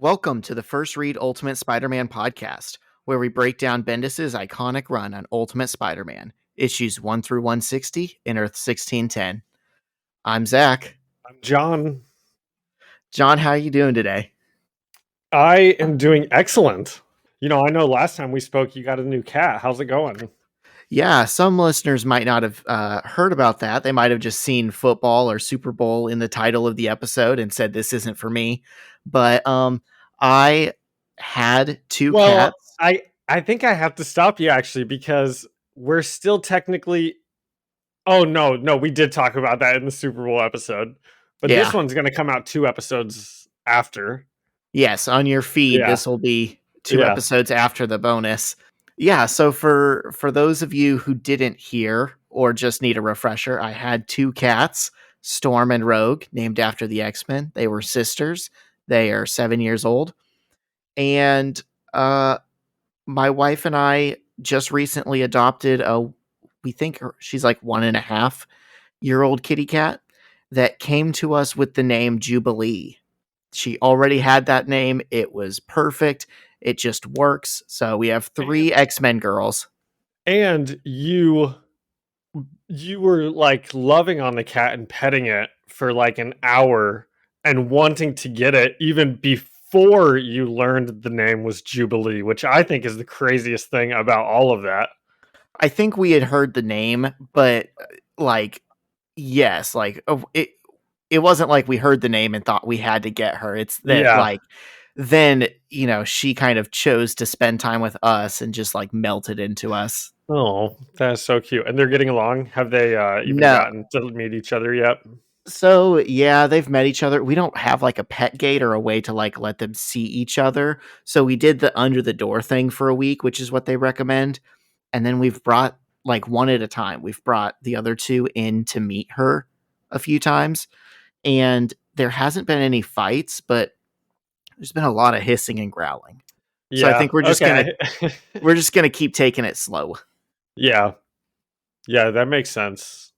Welcome to the First Read Ultimate Spider-Man podcast, where we break down Bendis' iconic run on Ultimate Spider-Man, issues 1 through 160 in Earth 1610. I'm Zach. I'm John. John, how are you doing today? I am doing excellent. I know last time we spoke, you got a new cat. How's it going? Yeah, some listeners might not have heard about that. They might have just seen football or Super Bowl in the title of the episode and said, this isn't for me. But I had two cats. I think I have to stop you actually because we're still technically. Oh no, we did talk about that in the Super Bowl episode, but Yeah. This one's going to come out 2 episodes after. Yes, on your feed, Yeah. This will be 2 episodes after the bonus. Yeah, so for those of you who didn't hear or just need a refresher, I had 2 cats, Storm and Rogue, named after the X-Men. They were sisters. They are 7 years old. And my wife and I just recently adopted we think she's like 1.5-year-old kitty cat that came to us with the name Jubilee. She already had that name. It was perfect. It just works. So we have 3 X-Men girls. And you were like loving on the cat and petting it for like an hour and wanting to get it even before you learned the name was Jubilee, which I think is the craziest thing about all of that. I think we had heard the name, but yes, it wasn't like we heard the name and thought we had to get her. It's that then, she kind of chose to spend time with us and just like melted into us. Oh, that's so cute. And they're getting along. Have they even gotten to meet each other yet? So yeah, they've met each other. We don't have like a pet gate or a way to like let them see each other. So we did the under the door thing for a week, which is what they recommend. And then we've brought like one at a time. We've brought the other 2 in to meet her a few times. And there hasn't been any fights, but there's been a lot of hissing and growling. So I think we're just gonna keep taking it slow. Yeah, that makes sense.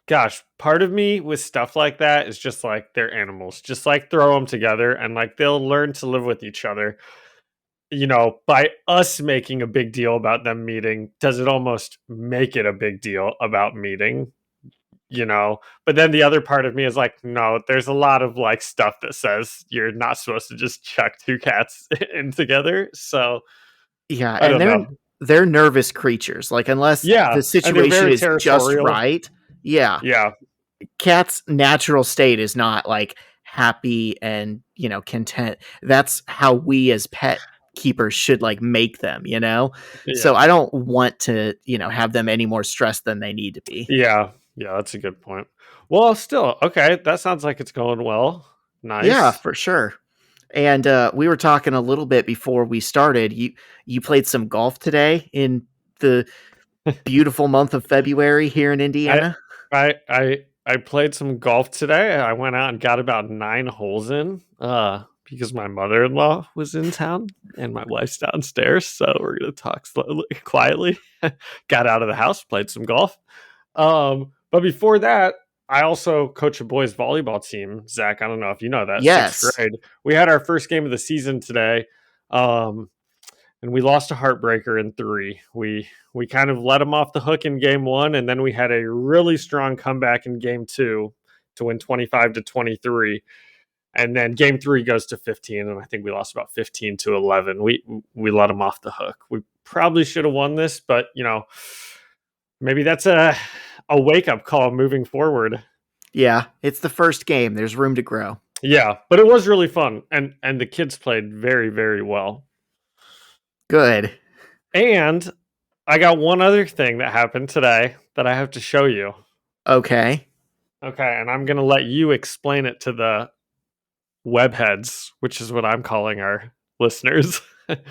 Gosh, part of me with stuff like that is just like they're animals. Just like throw them together and like they'll learn to live with each other. By us making a big deal about them meeting, does it almost make it a big deal about meeting? But then the other part of me is like, no, there's a lot of like stuff that says you're not supposed to just chuck 2 cats in together. So yeah, and they're nervous creatures. Like unless the situation is just right. Yeah. Cat's natural state is not like happy and, content. That's how we as pet keepers should like make them, So I don't want to, have them any more stressed than they need to be. Yeah, that's a good point. Well, still, okay, that sounds like it's going well. Nice. Yeah, for sure. And we were talking a little bit before we started. You played some golf today in the beautiful month of February here in Indiana. I played some golf today. I went out and got about 9 holes in because my mother-in-law was in town and my wife's downstairs. So we're going to talk quietly. Got out of the house, played some golf. But before that, I also coach a boys volleyball team. Zach, I don't know if you know that. Yes. 6th grade. We had our first game of the season today. And we lost a heartbreaker in 3. We kind of let them off the hook in game 1, and then we had a really strong comeback in game 2 to win 25-23. And then game 3 goes to 15, and I think we lost about 15-11. We let them off the hook. We probably should have won this, but maybe that's a wake-up call moving forward. Yeah, it's the first game. There's room to grow. Yeah, but it was really fun, and the kids played very, very well. Good. And I got one other thing that happened today that I have to show you. Okay, and I'm going to let you explain it to the webheads, which is what I'm calling our listeners.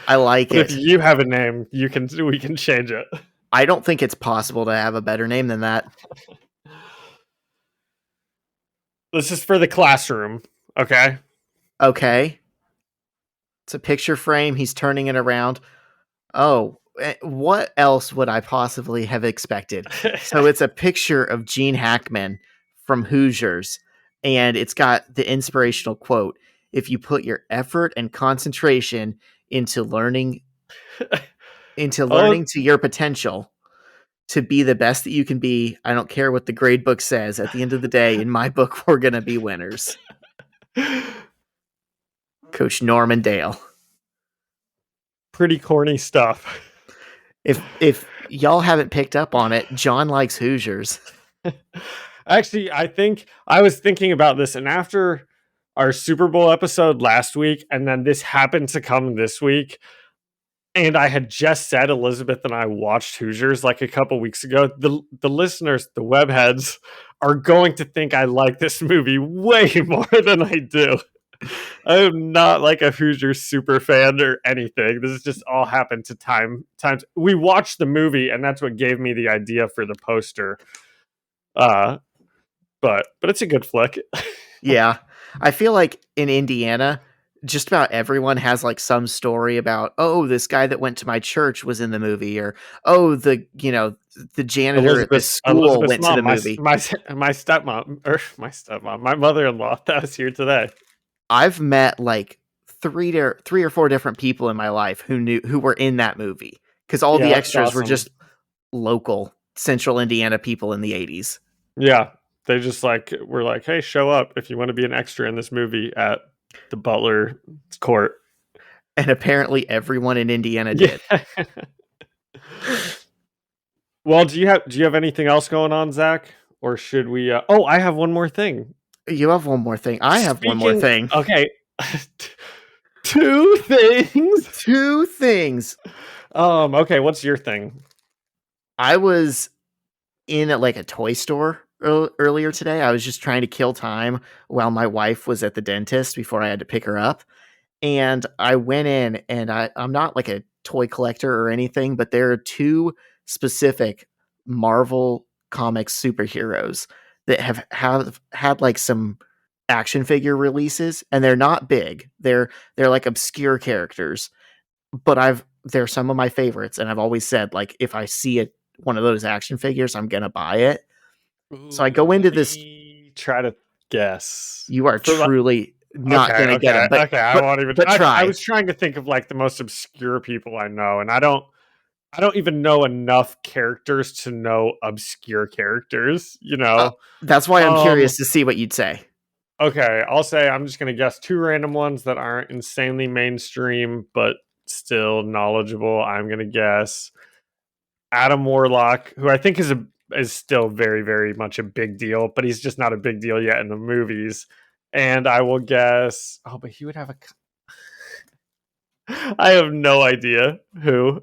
I like it. If you have a name, we can change it. I don't think it's possible to have a better name than that. This is for the classroom, okay? Okay. It's a picture frame. He's turning it around. Oh, what else would I possibly have expected? So it's a picture of Gene Hackman from Hoosiers, and it's got the inspirational quote, if you put your effort and concentration into learning Oh, to your potential to be the best that you can be. I don't care what the grade book says. At the end of the day, in my book, we're going to be winners. Coach Norman Dale. pretty corny stuff. If y'all haven't picked up on it, John likes Hoosiers. Actually, I think I was thinking about this, and after our Super Bowl episode last week, and then this happened to come this week, and I had just said Elizabeth and I watched Hoosiers like a couple weeks ago. The listeners, the webheads, are going to think I like this movie way more than I do. I am not like a Hoosiers super fan or anything. This has just all happened to times. We watched the movie, and that's what gave me the idea for the poster. But it's a good flick. Yeah. I feel like in Indiana, just about everyone has like some story about, oh, this guy that went to my church was in the movie, or oh, the janitor at this school Elizabeth's went to mom, the movie. my stepmom, or my stepmom, my mother-in-law that was here today. I've met like three or four different people in my life who were in that movie, because all the extras were just local Central Indiana people in the 80s. Yeah, they just were like, hey, show up if you want to be an extra in this movie at the Butler court. And apparently everyone in Indiana did. Yeah. Well, do you have anything else going on, Zach? Or should we I have one more thing. You have one more thing. I have one more thing. Okay. Two things. Okay, what's your thing? I was in like a toy store earlier today. I was just trying to kill time while my wife was at the dentist before I had to pick her up. And I went in, and I'm not like a toy collector or anything, but there are two specific Marvel Comics superheroes that have had like some action figure releases, and they're not big. They're like obscure characters, but they're some of my favorites, and I've always said, like, if I see one of those action figures, I'm gonna buy it. So I go into this. Try to guess. You are truly not gonna get them. But, okay, I won't even. But try. I was trying to think of like the most obscure people I know, and I don't even know enough characters to know obscure characters. You know, that's why I'm curious to see what you'd say. Okay, I'll say I'm just gonna guess two random ones that aren't insanely mainstream, but still knowledgeable. I'm gonna guess Adam Warlock, who I think is still very, very much a big deal, but he's just not a big deal yet in the movies. And I will guess. Oh, but he would have a. I have no idea who.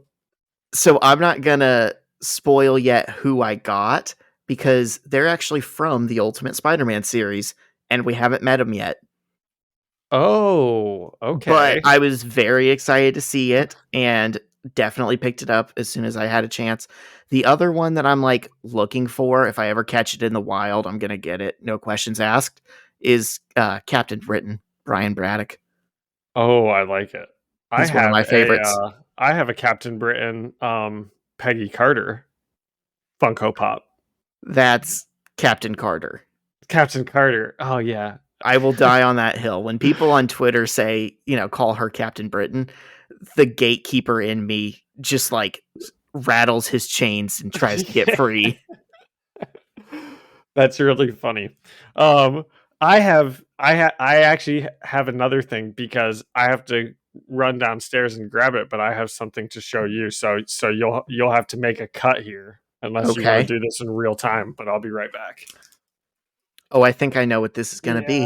So I'm not gonna spoil yet who I got, because they're actually from the Ultimate Spider-Man series, and we haven't met them yet. Oh, okay. But I was very excited to see it, and definitely picked it up as soon as I had a chance. The other one that I'm like looking for, if I ever catch it in the wild, I'm gonna get it, no questions asked, is Captain Britain, Brian Braddock. Oh, I like it. He's one of my favorites. I have a Captain Britain, Peggy Carter Funko Pop. That's Captain Carter. Captain Carter. Oh yeah. I will die on that hill. When people on Twitter say, call her Captain Britain, the gatekeeper in me just like rattles his chains and tries to get free. That's really funny. I actually have another thing, because I have to run downstairs and grab it, but I have something to show you. So you'll have to make a cut here unless you want to do this in real time, but I'll be right back. Oh, I think I know what this is going to be.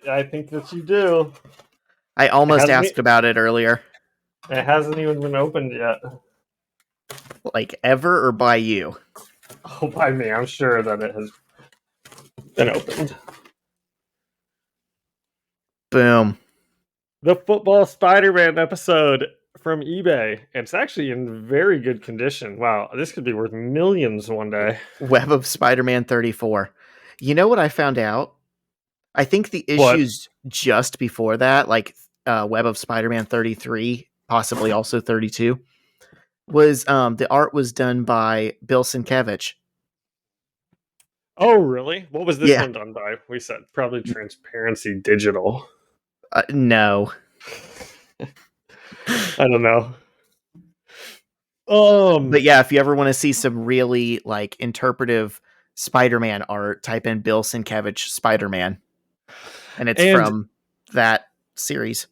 I think that you do. I almost asked about it earlier. It hasn't even been opened yet. Like ever, or by you? Oh, by me. I'm sure that it has been opened. Boom. The Football Spider-Man episode from eBay. It's actually in very good condition. Wow, this could be worth millions one day. Web of Spider-Man 34. You know what I found out? I think the issues just before that, like Web of Spider-Man 33, possibly also 32, was the art was done by Bill Sienkiewicz. Oh, really? What was this one done by? We said probably Transparency Digital. No. I don't know. But yeah, if you ever want to see some really like interpretive Spider-Man art, type in Bill Sienkiewicz Spider-Man, and it's from that series.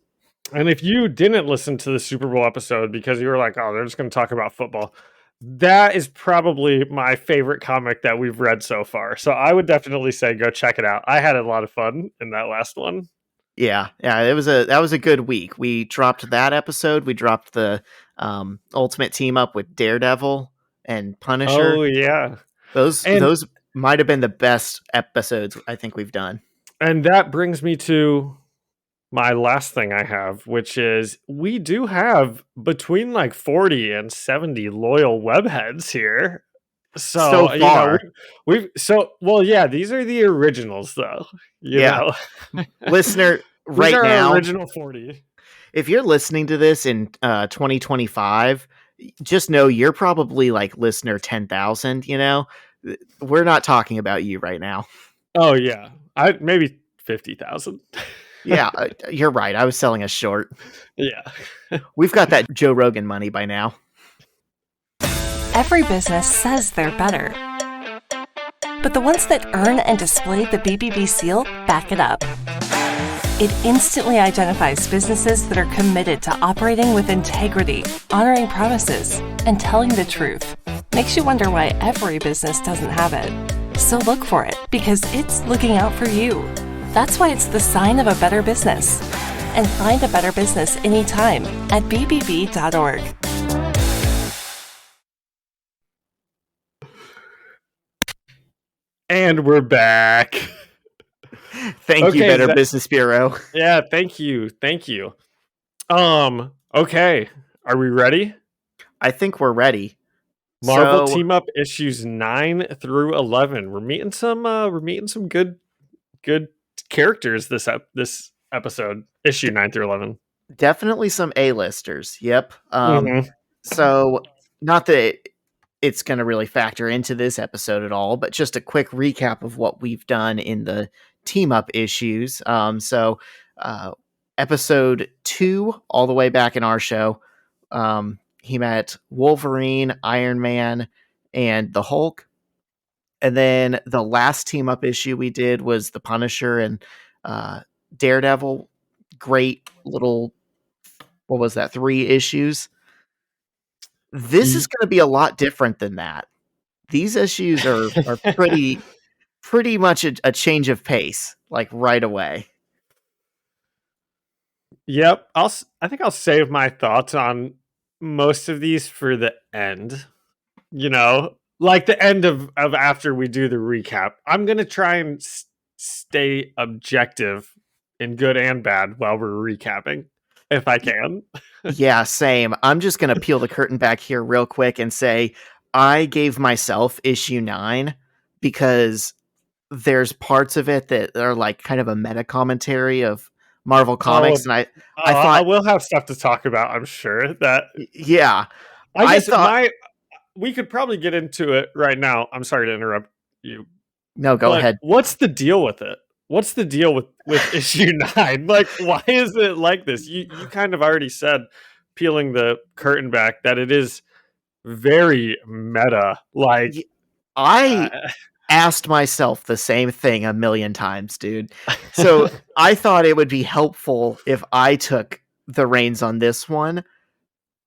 And if you didn't listen to the Super Bowl episode because you were like, "Oh, they're just going to talk about football," that is probably my favorite comic that we've read so far. So I would definitely say go check it out. I had a lot of fun in that last one. Yeah, that was a good week. We dropped that episode. We dropped the Ultimate Team Up with Daredevil and Punisher. Oh yeah, those might have been the best episodes I think we've done. And that brings me to my last thing I have, which is we do have between like 40 and 70 loyal webheads here. So far. You know, yeah, these are the originals though. You know? Listener, right now, original 40. If you're listening to this in 2025, just know you're probably like listener 10,000, you know? We're not talking about you right now. Oh yeah. Maybe 50,000. Yeah, you're right. I was selling us short. Yeah. We've got that Joe Rogan money by now. Every business says they're better. But the ones that earn and display the BBB seal back it up. It instantly identifies businesses that are committed to operating with integrity, honoring promises, and telling the truth. Makes you wonder why every business doesn't have it. So look for it, because it's looking out for you. That's why it's the sign of a better business. And find a better business anytime at bbb.org. And we're back. Thank you, Better Business Bureau. Yeah, thank you. Okay. Are we ready? I think we're ready. Marvel Team Up issues 9 through 11. We're meeting some good characters this episode, issue 9 through 11. Definitely some A-listers. Yep. So not that it's going to really factor into this episode at all, but just a quick recap of what we've done in the Team Up issues. Episode 2, all the way back in our show, he met Wolverine, Iron Man, and the Hulk. And then the last Team Up issue we did was the Punisher and Daredevil. Great little, 3 issues. This is going to be a lot different than that. These issues are pretty much a change of pace, like right away. Yep. I think I'll save my thoughts on most of these for the end. You know, like the end of after we do the recap. I'm going to try and stay objective in good and bad while we're recapping, if I can. Yeah, same. I'm just going to peel the curtain back here real quick and say I gave myself issue 9 because there's parts of it that are like kind of a meta commentary of Marvel Comics, and I thought I will have stuff to talk about. I'm sure that. Yeah, I thought we could probably get into it right now. I'm sorry to interrupt you. No, go ahead. What's the deal with it? What's the deal with issue 9? Like, why is it like this? You kind of already said, peeling the curtain back, that it is very meta. Like, I asked myself the same thing a million times, dude. So I thought it would be helpful if I took the reins on this one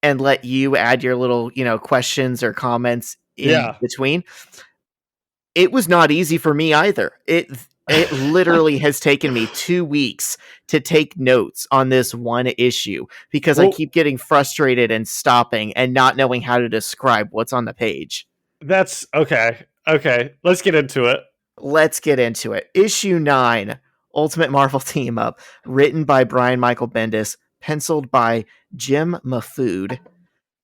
and let you add your little, questions or comments in between. It was not easy for me either. It literally has taken me 2 weeks to take notes on this one issue because I keep getting frustrated and stopping and not knowing how to describe what's on the page. That's okay. Okay, let's get into it. Issue 9, Ultimate Marvel Team Up, written by Brian Michael Bendis, penciled by Jim Mahfood,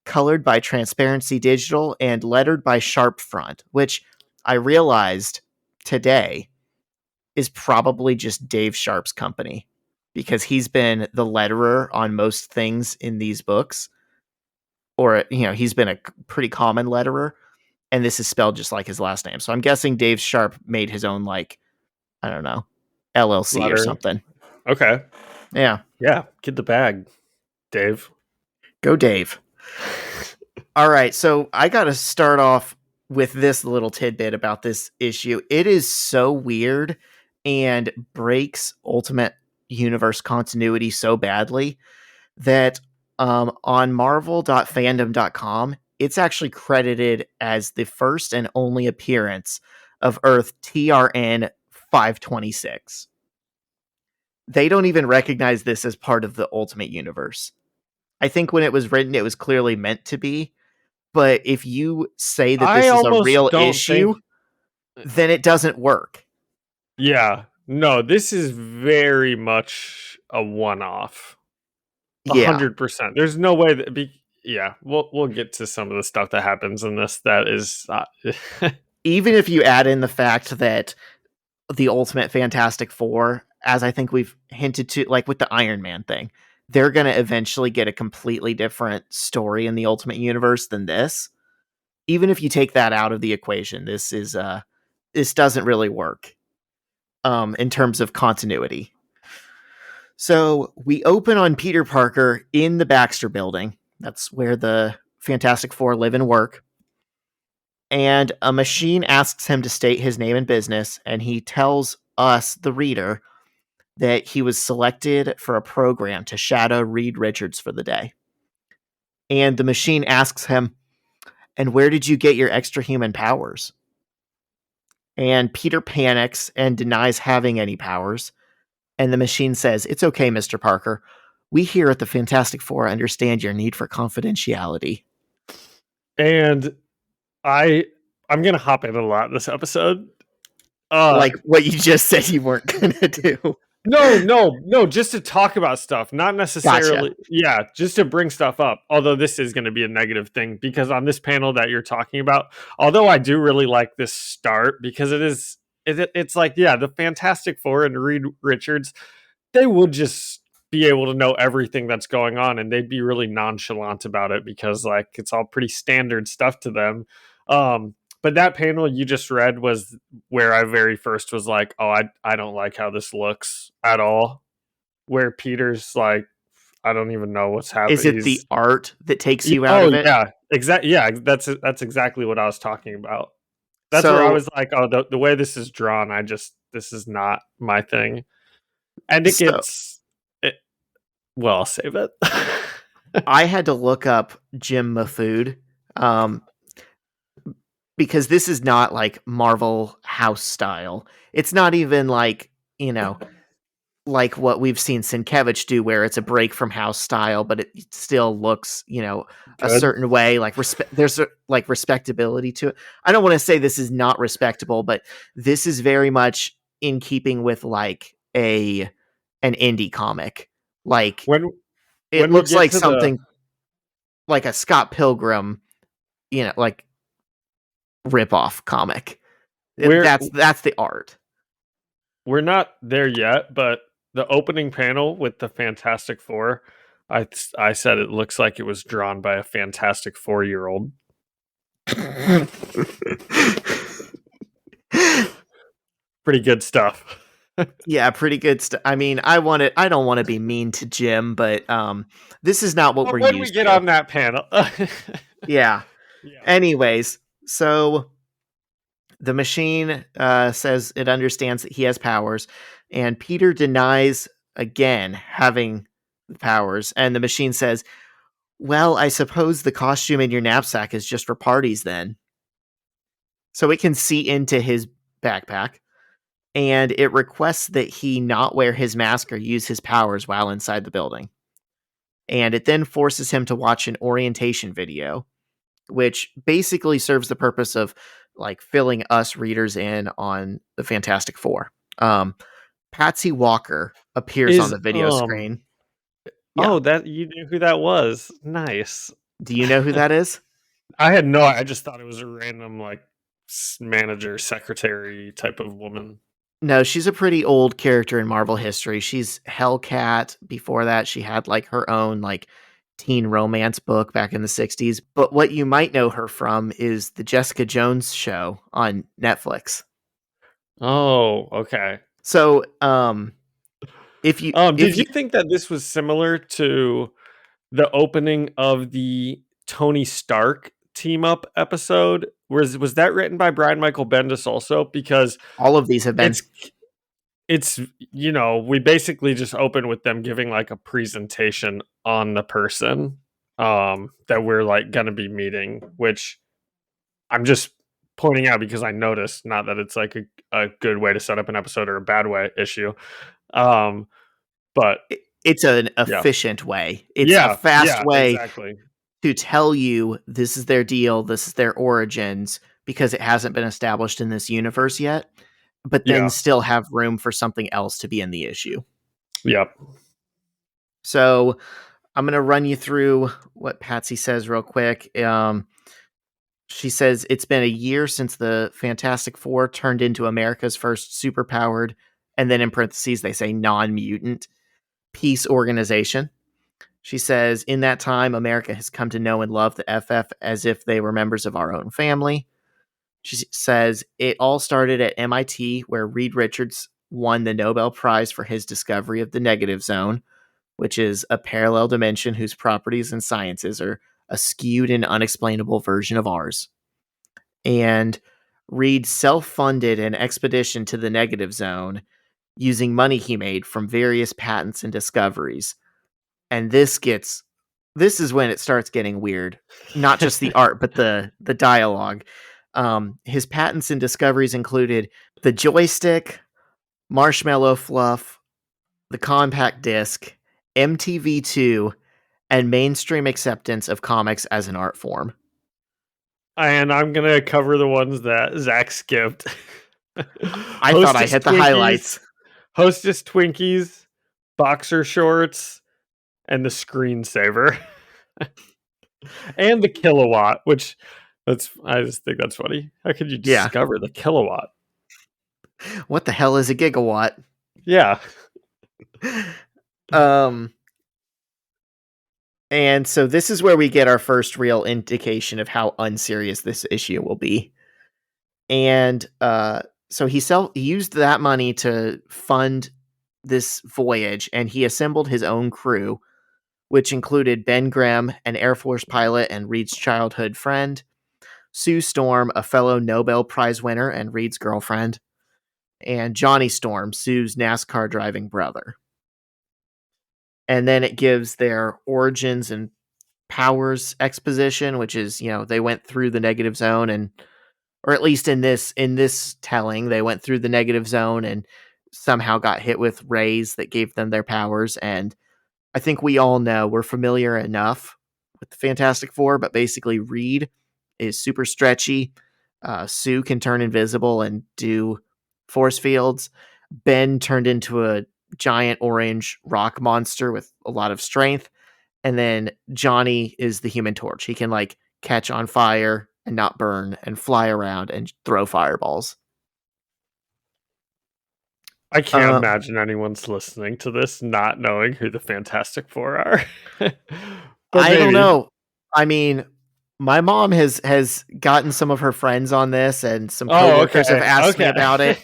colored by Transparency Digital, and lettered by Sharpfront, which I realized today is probably just Dave Sharp's company because he's been the letterer on most things in these books, or he's been a pretty common letterer. And this is spelled just like his last name. So I'm guessing Dave Sharp made his own, like, I don't know, LLC or something. Okay. Yeah. Yeah, get the bag, Dave. Go Dave. All right, so I got to start off with this little tidbit about this issue. It is so weird and breaks Ultimate Universe continuity so badly that on marvel.fandom.com, it's actually credited as the first and only appearance of Earth TRN 526. They don't even recognize this as part of the Ultimate Universe. I think when it was written, it was clearly meant to be. But if you say that this is a real issue, then it doesn't work. Yeah. No, this is very much a one-off. 100%. There's no way that we'll get to some of the stuff that happens in this that is even if you add in the fact that the Ultimate Fantastic Four, as I think we've hinted to, like with the Iron Man thing, they're going to eventually get a completely different story in the Ultimate Universe than this. Even if you take that out of the equation, this doesn't really work in terms of continuity. So we open on Peter Parker in the Baxter Building. That's where the Fantastic Four live and work. And a machine asks him to state his name and business, and he tells us, the reader, that he was selected for a program to shadow Reed Richards for the day. And the machine asks him, "And where did you get your extra human powers?" And Peter panics and denies having any powers. And the machine says, "It's okay, Mr. Parker. We here at the Fantastic Four understand your need for confidentiality." And I'm going to hop in a lot this episode. Like what you just said you weren't going to do. No, just to talk about stuff, not necessarily. Gotcha. Yeah, just to bring stuff up. Although this is going to be a negative thing because on this panel that you're talking about, although I do really like this start because it's like, yeah, the Fantastic Four and Reed Richards, they would just be able to know everything that's going on and they'd be really nonchalant about it because like it's all pretty standard stuff to them. But that panel you just read was where I very first was like, oh, I don't like how this looks at all. Where Peter's like, I don't even know what's happening. Is it the art that takes you out of it? Yeah, exactly. Yeah, that's exactly what I was talking about. That's where I was like, oh, the way this is drawn, this is not my thing. And it gets well, I'll save it. I had to look up Jim Mahfood. Because this is not like Marvel House style. It's not even like, like what we've seen Sienkiewicz do, where it's a break from House style, but it still looks, a certain way. Like there's like respectability to it. I don't want to say this is not respectable, but this is very much in keeping with like an indie comic. Like when it looks like something like a Scott Pilgrim, like rip-off comic. That's the art. We're not there yet, but the opening panel with the Fantastic Four, I said it looks like it was drawn by a Fantastic 4-year-old. Pretty good stuff. Yeah, pretty good stuff. I mean, I don't want to be mean to Jim, but this is not what we're used to. When we get on that panel. Yeah. Anyways, so the machine says it understands that he has powers, and Peter denies again having powers, and the machine says, "Well, I suppose the costume in your knapsack is just for parties then." So it can see into his backpack, and it requests that he not wear his mask or use his powers while inside the building. And it then forces him to watch an orientation video, which basically serves the purpose of like filling us readers in on the Fantastic Four. Patsy Walker appears on the video screen. Yeah. Oh, that you knew who that was. Nice. Do you know who that is? I had no. I just thought it was a random like manager, secretary type of woman. No, she's a pretty old character in Marvel history. She's Hellcat. Before that, she had like her own like teen romance book back in the 60s. But what you might know her from is the Jessica Jones show on Netflix. Oh, okay. So, If you Did you think that this was similar to the opening of the Tony Stark team up episode? Was that written by Brian Michael Bendis also? Because all of these have been. It's we basically just open with them giving like a presentation on the person that we're like gonna be meeting, which I'm just pointing out because I noticed, not that it's like a good way to set up an episode or a bad way issue. But it's an efficient way. It's a fast way exactly. to tell you this is their deal, this is their origins, because it hasn't been established in this universe yet, but then still have room for something else to be in the issue. Yep. So I'm going to run you through what Patsy says real quick. She says it's been a year since the Fantastic Four turned into America's first superpowered, and then in parentheses they say non-mutant peace organization. She says, in that time, America has come to know and love the FF as if they were members of our own family. She says, it all started at MIT, where Reed Richards won the Nobel Prize for his discovery of the negative zone, which is a parallel dimension whose properties and sciences are a skewed and unexplainable version of ours. And Reed self-funded an expedition to the negative zone using money he made from various patents and discoveries. And this is when it starts getting weird. Not just the art, but the dialogue. His patents and discoveries included the joystick, marshmallow fluff, the compact disc, MTV2, and mainstream acceptance of comics as an art form. And I'm going to cover the ones that Zach skipped. I thought I hit the highlights. Hostess Twinkies, boxer shorts, and the screensaver. And the kilowatt, which I just think that's funny. How could you discover the kilowatt? What the hell is a gigawatt? Yeah. And so this is where we get our first real indication of how unserious this issue will be. And so he used that money to fund this voyage, and he assembled his own crew, which included Ben Grimm, an Air Force pilot and Reed's childhood friend, Sue Storm, a fellow Nobel Prize winner and Reed's girlfriend, and Johnny Storm, Sue's NASCAR driving brother. And then it gives their origins and powers exposition, which is, they went through the negative zone, or at least in this telling, they went through the negative zone and somehow got hit with rays that gave them their powers. And I think we all know, we're familiar enough with the Fantastic Four, but basically Reed is super stretchy. Sue can turn invisible and do force fields. Ben turned into a giant orange rock monster with a lot of strength. And then Johnny is the Human Torch. He can catch on fire and not burn and fly around and throw fireballs. I can't imagine anyone's listening to this not knowing who the Fantastic Four are. I don't know. I mean, my mom has gotten some of her friends on this, and some coworkers have asked me about it.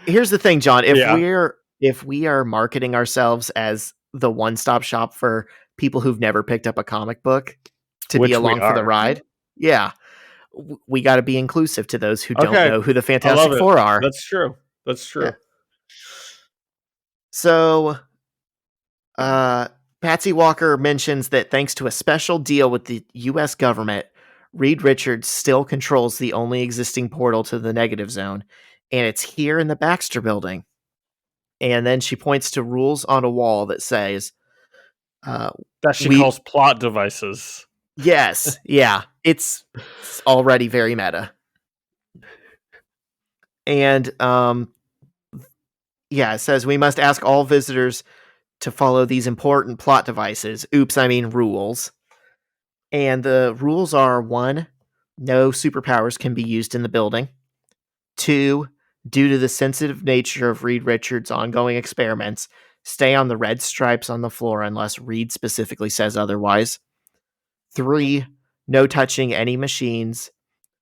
Here's the thing, John. If we are marketing ourselves as the one-stop shop for people who've never picked up a comic book to be along for the ride, we got to be inclusive to those who don't know who the Fantastic Four are. That's true. Yeah. So, Patsy Walker mentions that thanks to a special deal with the U.S. government, Reed Richards still controls the only existing portal to the negative zone, and it's here in the Baxter Building. And then she points to rules on a wall that says... that she calls plot devices. Yes, yeah. It's already very meta. And, it says we must ask all visitors to follow these important plot devices. Rules. And the rules are: 1, no superpowers can be used in the building. 2, due to the sensitive nature of Reed Richards' ongoing experiments, stay on the red stripes on the floor unless Reed specifically says otherwise. 3, no touching any machines.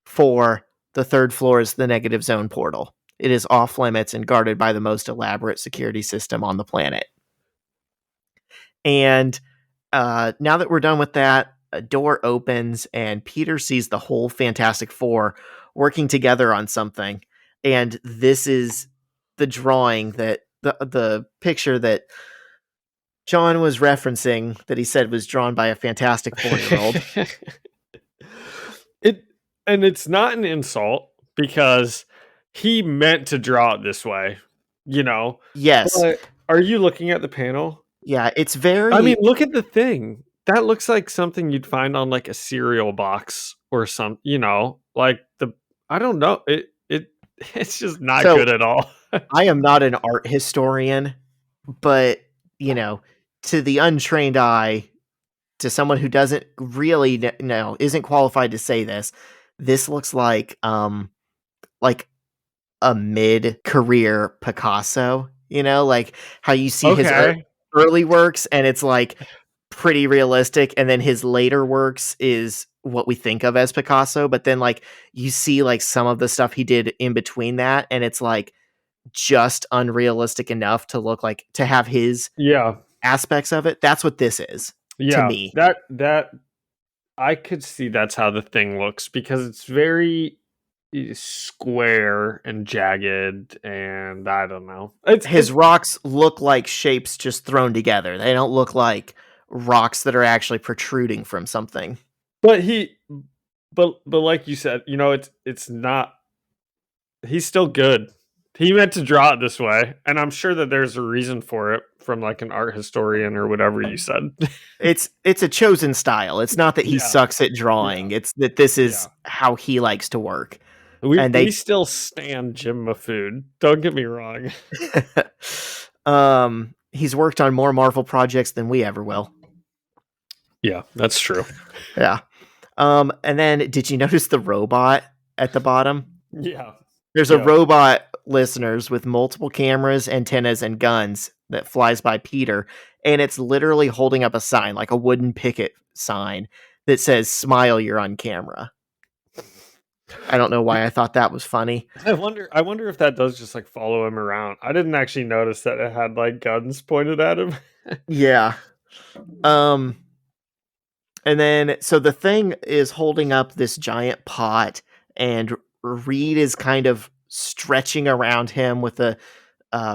4, the third floor is the negative zone portal. It is off limits and guarded by the most elaborate security system on the planet. And now that we're done with that, a door opens and Peter sees the whole Fantastic Four working together on something. And this is the drawing that the picture that John was referencing that he said was drawn by a Fantastic Four-year-old. It's not an insult because he meant to draw it this way, you know? Yes. But are you looking at the panel? Yeah, it's very... I mean, look at the thing. That looks like something you'd find on like a cereal box or some, you know, like I don't know. It's just not good at all. I am not an art historian, but, you know, to the untrained eye, to someone who doesn't really know, isn't qualified to say this looks like a mid-career Picasso, you know, like how you see his early works and it's like pretty realistic, and then his later works is what we think of as Picasso, but then like you see like some of the stuff he did in between that and it's like just unrealistic enough to look like to have his aspects of it. That's what this is to me. That I could see that's how the thing looks because it's very square and jagged, and I don't know. His rocks look like shapes just thrown together. They don't look like rocks that are actually protruding from something. But like you said, you know, it's not. He's still good. He meant to draw it this way, and I'm sure that there's a reason for it from like an art historian or whatever you said. It's a chosen style. It's not that he sucks at drawing. It's that this is how he likes to work. We still stand Jim Mahfood. Don't get me wrong. He's worked on more Marvel projects than we ever will. Yeah, that's true. Yeah. And then did you notice the robot at the bottom? Yeah. There's a robot, listeners, with multiple cameras, antennas, and guns that flies by Peter, and it's literally holding up a sign, like a wooden picket sign, that says, "Smile, you're on camera." I don't know why I thought that was funny. I wonder if that does just like follow him around. I didn't actually notice that it had like guns pointed at him. Yeah. And then, so the thing is holding up this giant pot, and Reed is kind of stretching around him with a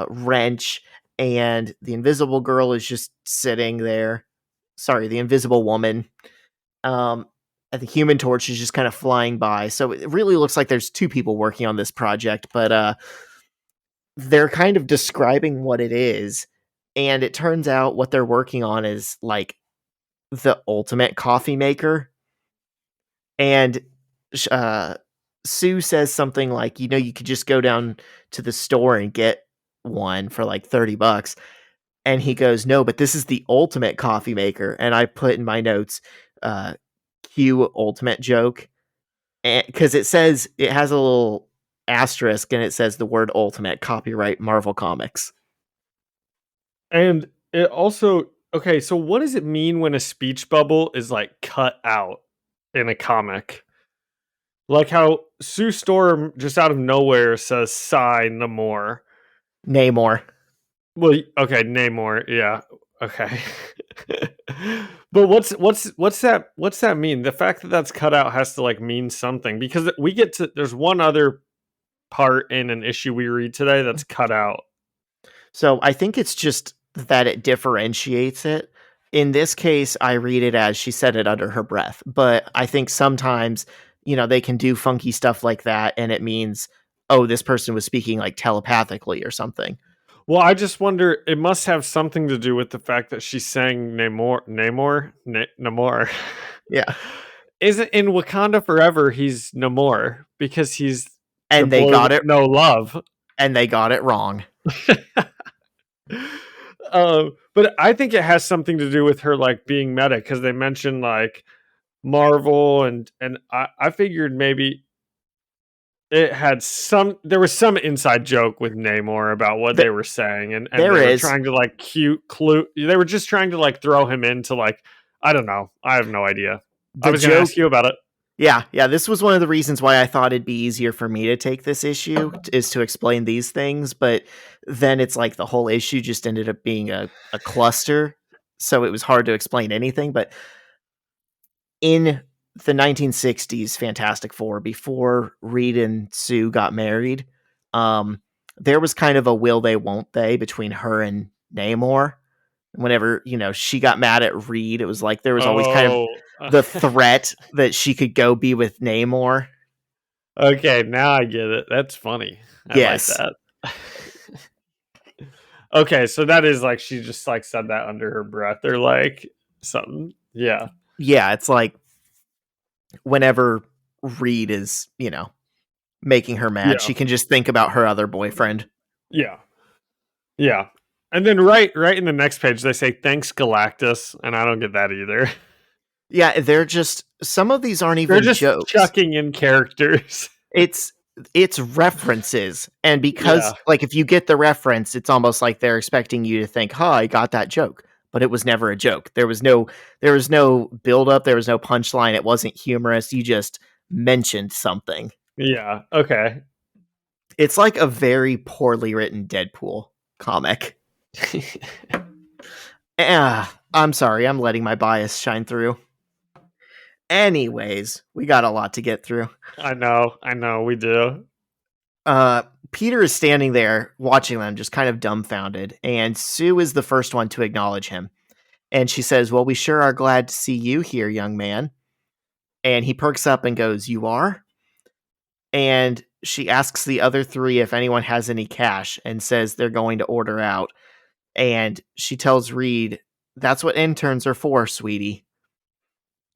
wrench, and the Invisible Girl is just sitting there. Sorry, the Invisible Woman. And the Human Torch is just kind of flying by. So it really looks like there's two people working on this project, but they're kind of describing what it is. And it turns out what they're working on is like the ultimate coffee maker. And Sue says something like, you know, you could just go down to the store and get one for like $30. And he goes, no, but this is the ultimate coffee maker. And I put in my notes, cue ultimate joke. And because it says, it has a little asterisk and it says the word ultimate, copyright Marvel Comics. And it also, okay, so what does it mean when a speech bubble is like cut out in a comic? Like how Sue Storm just out of nowhere says "Sigh Namor." Namor. Well, okay, Namor. Yeah, okay. But what's that mean? The fact that that's cut out has to like mean something, because we get to, there's one other part in an issue we read today that's cut out. So I think it's just that it differentiates it. In this case, I read it as she said it under her breath, but I think sometimes, you know, they can do funky stuff like that and it means, oh, this person was speaking like telepathically or something. Well, I just wonder, it must have something to do with the fact that she's saying Namor. Yeah. Isn't in Wakanda Forever, he's Namor because he's, and they got it, no love. And they got it wrong. But I think it has something to do with her like being meta, because they mentioned like Marvel and I figured maybe it had there was some inside joke with Namor about what they were saying, and they were trying to like they were just trying to like throw him into like, I don't know, I have no idea. I was going to ask you about it. Yeah, this was one of the reasons why I thought it'd be easier for me to take this issue, is to explain these things, but then it's like the whole issue just ended up being a cluster, so it was hard to explain anything. But in the 1960s Fantastic Four, before Reed and Sue got married, there was kind of a will they, won't they between her and Namor. Whenever, she got mad at Reed, it was like there was always kind of the threat that she could go be with Namor. Okay, now I get it. That's funny. Yes. I like that. Okay, so that is like she just like said that under her breath or like something. Yeah. Yeah, it's like whenever Reed is, making her mad, she can just think about her other boyfriend. Yeah. Yeah. And then right in the next page, they say, "Thanks, Galactus," and I don't get that either. Yeah, they're just, some of these aren't even they're just jokes. Chucking in characters. It's references, and because like if you get the reference, it's almost like they're expecting you to think, "Huh, I got that joke," but it was never a joke. There was no build up. There was no punchline. It wasn't humorous. You just mentioned something. Yeah. Okay. It's like a very poorly written Deadpool comic. I'm sorry, I'm letting my bias shine through. Anyways, we got a lot to get through. I know, we do. Peter is standing there watching them, just kind of dumbfounded, and Sue is the first one to acknowledge him. And she says, "Well, we sure are glad to see you here, young man." And he perks up and goes, "You are?" And she asks the other three if anyone has any cash and says they're going to order out. And she tells Reed, "That's what interns are for, sweetie."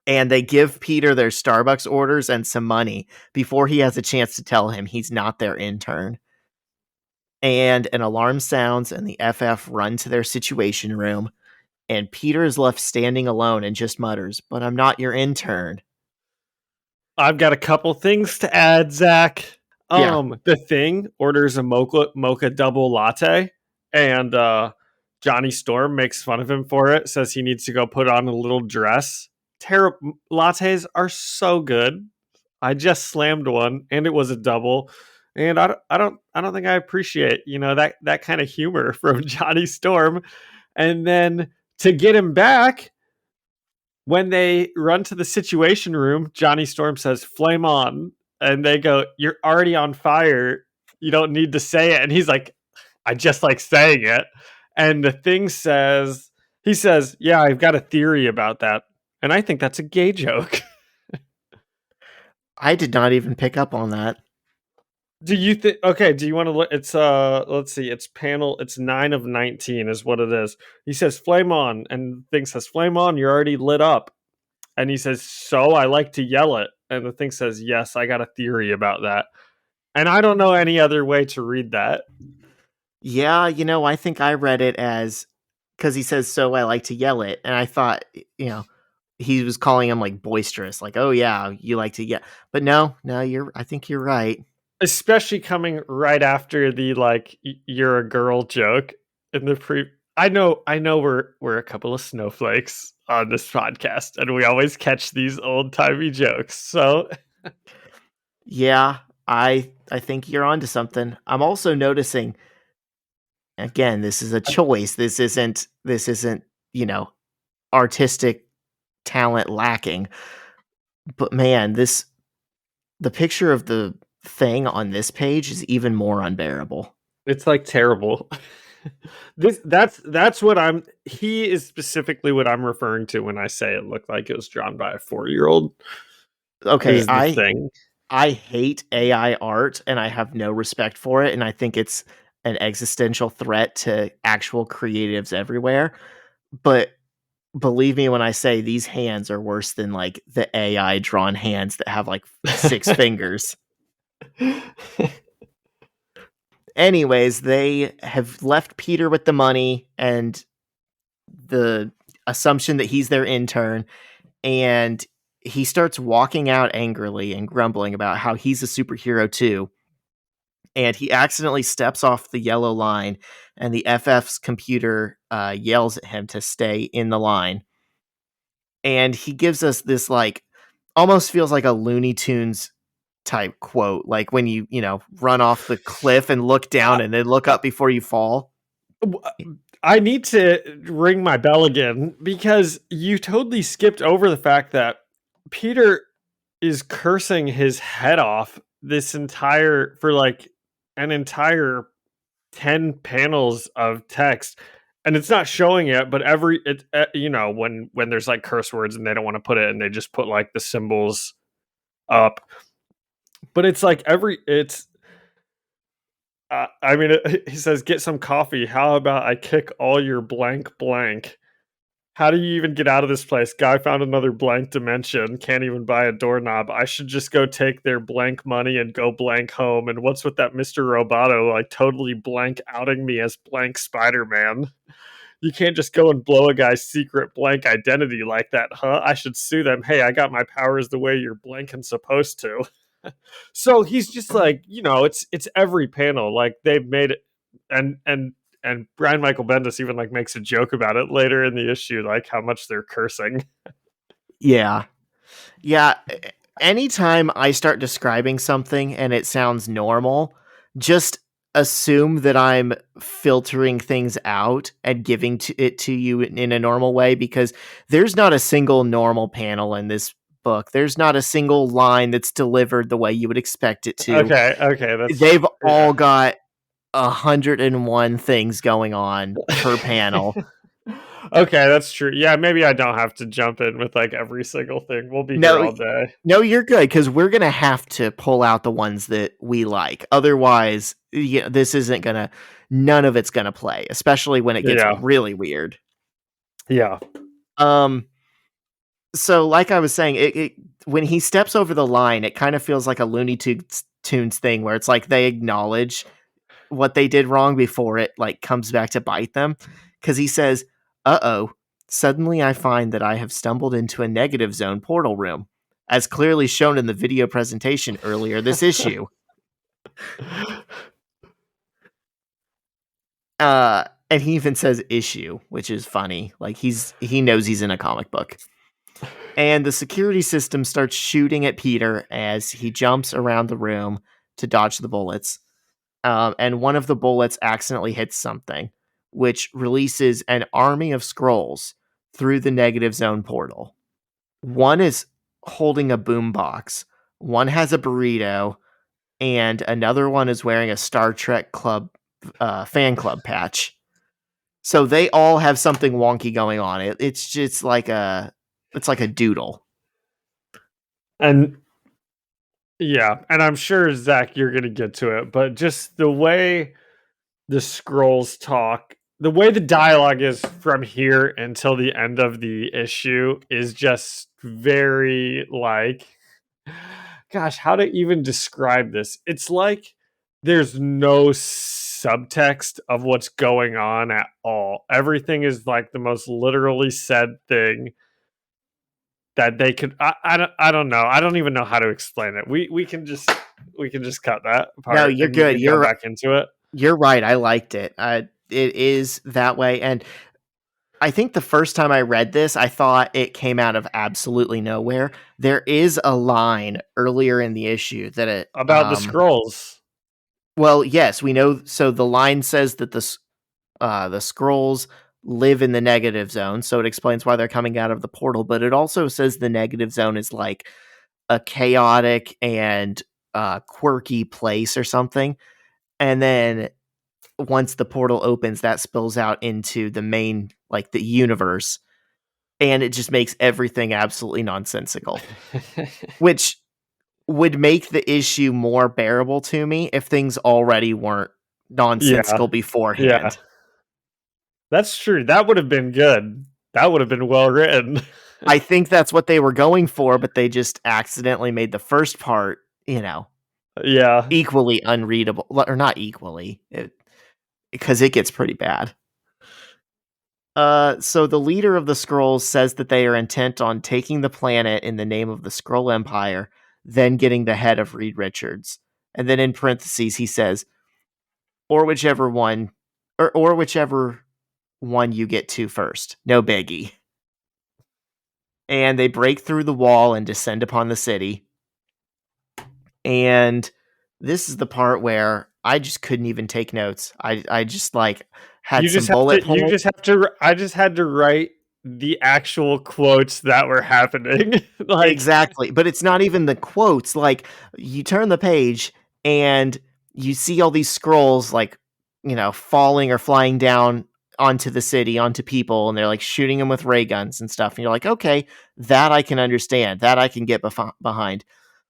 And they give Peter their Starbucks orders and some money before he has a chance to tell him he's not their intern. And an alarm sounds and the FF run to their situation room. And Peter is left standing alone and just mutters, "But I'm not your intern." I've got a couple things to add, Zach. The Thing orders a mocha double latte, and Johnny Storm makes fun of him for it, says he needs to go put on a little dress. Lattes are so good. I just slammed one, and it was a double, and I don't think I appreciate that kind of humor from Johnny Storm. And then to get him back, when they run to the situation room, Johnny Storm says, "Flame on." And they go, "You're already on fire. You don't need to say it." And he's like, "I just like saying it." And the Thing says, "Yeah, I've got a theory about that." And I think that's a gay joke. I did not even pick up on that. Do you think? Okay, do you want to look? It's let's see. It's 9 of 19 is what it is. He says, "Flame on," and the Thing says, "Flame on. You're already lit up." And he says, "So I like to yell it." And the Thing says, "Yes, I got a theory about that." And I don't know any other way to read that. Yeah, I think I read it as, because he says, "So I like to yell it," and I thought, he was calling him like boisterous, like, "Oh yeah, you like to yell." But no, I think you're right. Especially coming right after the like "you're a girl" joke in the I know we're a couple of snowflakes on this podcast, and we always catch these old-timey jokes. So yeah, I think you're onto something. I'm also noticing, again, this is a choice. This isn't artistic talent lacking. But man, the picture of the Thing on this page is even more unbearable. It's like terrible. That's what he is specifically what I'm referring to when I say it looked like it was drawn by a 4-year-old. Okay, I hate AI art and I have no respect for it, and I think it's an existential threat to actual creatives everywhere. But believe me when I say these hands are worse than like the AI drawn hands that have like 6 fingers. Anyways, they have left Peter with the money and the assumption that he's their intern, and he starts walking out angrily and grumbling about how he's a superhero too. And he accidentally steps off the yellow line, and the FF's computer yells at him to stay in the line. And he gives us this like almost feels like a Looney Tunes type quote, like when you run off the cliff and look down and then look up before you fall. I need to ring my bell again because you totally skipped over the fact that Peter is cursing his head off for like an entire 10 panels of text, and it's not showing it, but when there's like curse words and they don't want to put it and they just put like the symbols up, but it's like he says, get some coffee. How about I kick all your blank blank? How do you even get out of this place? Guy found another blank dimension. Can't even buy a doorknob. I should just go take their blank money and go blank home. And what's with that Mr. Roboto, like totally blank outing me as blank Spider-Man? You can't just go and blow a guy's secret blank identity like that, huh? I should sue them. Hey, I got my powers the way you're blank and supposed to. So he's just like, it's every panel. Like they've made it, and Brian Michael Bendis even like makes a joke about it later in the issue, like how much they're cursing. Yeah. Anytime I start describing something and it sounds normal, just assume that I'm filtering things out and giving it to you in a normal way, because there's not a single normal panel in this book. There's not a single line that's delivered the way you would expect it to. Okay. They've all got 101 things going on per panel. Okay, that's true. Yeah, maybe I don't have to jump in with like every single thing. We'll be here all day. No, you're good, because we're gonna have to pull out the ones that we like. Otherwise, this isn't gonna. None of it's gonna play, especially when it gets really weird. Yeah. So, like I was saying, when he steps over the line, it kind of feels like a Looney Tunes thing, where it's like they acknowledge what they did wrong before it like comes back to bite them, because he says, "Uh-oh, suddenly I find that I have stumbled into a negative zone portal room, as clearly shown in the video presentation earlier this issue." And he even says issue, which is funny. Like he knows he's in a comic book. And the security system starts shooting at Peter as he jumps around the room to dodge the bullets. And one of the bullets accidentally hits something, which releases an army of scrolls through the negative zone portal. One is holding a boombox, one has a burrito, and another one is wearing a Star Trek Club fan club patch. So they all have something wonky going on. It's just like a doodle. And yeah, and I'm sure, Zach, you're going to get to it, but just the way the scrolls talk, the way the dialogue is from here until the end of the issue is just very like, gosh, how to even describe this? It's like there's no subtext of what's going on at all. Everything is like the most literally said thing that they could. I don't know. I don't even know how to explain it. We can just cut that part. No, you're good. You're back into it. You're right. I liked it. It is that way, and I think the first time I read this, I thought it came out of absolutely nowhere. There is a line earlier in the issue that about the scrolls. Well, yes, we know. So the line says that the scrolls live in the negative zone, so it explains why they're coming out of the portal, but it also says the negative zone is like a chaotic and quirky place or something. And then once the portal opens, that spills out into the main, like the universe, and it just makes everything absolutely nonsensical, which would make the issue more bearable to me if things already weren't nonsensical beforehand. Yeah. That's true. That would have been good. That would have been well written. I think that's what they were going for, but they just accidentally made the first part, equally unreadable. Or not equally, because it gets pretty bad. So the leader of the Skrulls says that they are intent on taking the planet in the name of the Skrull Empire, then getting the head of Reed Richards. And then in parentheses, he says, or whichever one you get to first. No biggie. And they break through the wall and descend upon the city. And this is the part where I just couldn't even take notes. I just like had some bullet points. I just had to write the actual quotes that were happening. Like, exactly. But it's not even the quotes. Like, you turn the page and you see all these scrolls, like, falling or flying down onto the city, onto people, and they're like shooting them with ray guns and stuff. And you're like, okay, that I can understand. That I can get behind.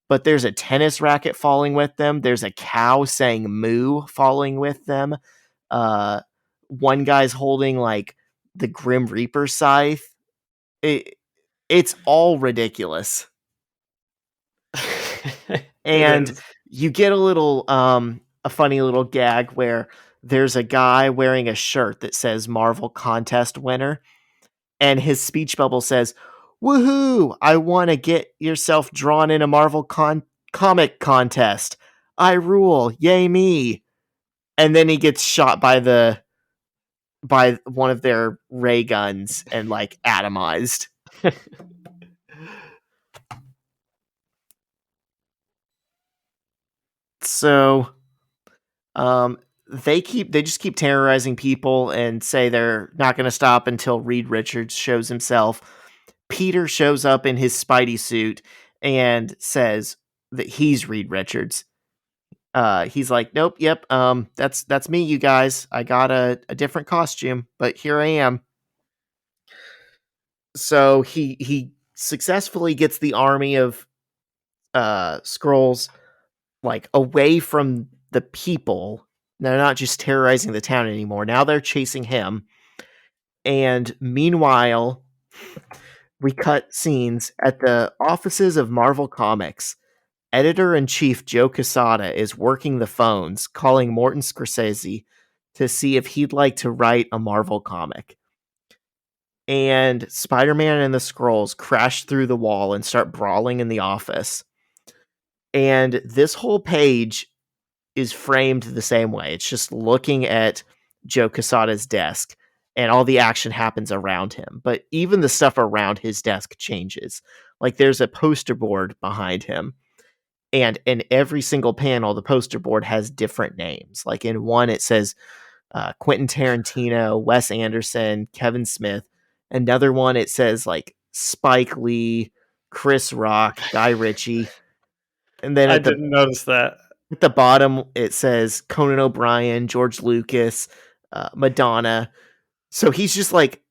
But there's a tennis racket falling with them. There's a cow saying moo falling with them. One guy's holding like the Grim Reaper scythe. It's all ridiculous. And you get a funny little gag where there's a guy wearing a shirt that says Marvel Contest Winner, and his speech bubble says, "Woohoo! I want to get yourself drawn in a Marvel comic contest. I rule. Yay me." And then he gets shot by one of their ray guns and like atomized. So they just keep terrorizing people and say they're not going to stop until Reed Richards shows himself. Peter shows up in his Spidey suit and says that he's Reed Richards. He's like, "Nope, yep, that's me, you guys. I got a different costume, but here I am." So he successfully gets the army of Skrulls like away from the people. They're not just terrorizing the town anymore. Now they're chasing him. And meanwhile, we cut scenes at the offices of Marvel Comics. Editor-in-chief Joe Quesada is working the phones, calling Morton Scorsese to see if he'd like to write a Marvel comic. And Spider-Man and the Skrulls crash through the wall and start brawling in the office. And this whole page is framed the same way. It's just looking at Joe Quesada's desk, and all the action happens around him. But even the stuff around his desk changes. Like, there's a poster board behind him, and in every single panel, the poster board has different names. Like, in one, it says Quentin Tarantino, Wes Anderson, Kevin Smith. Another one, it says like Spike Lee, Chris Rock, Guy Ritchie. And then I didn't notice that. At the bottom, it says Conan O'Brien, George Lucas, Madonna. So he's just like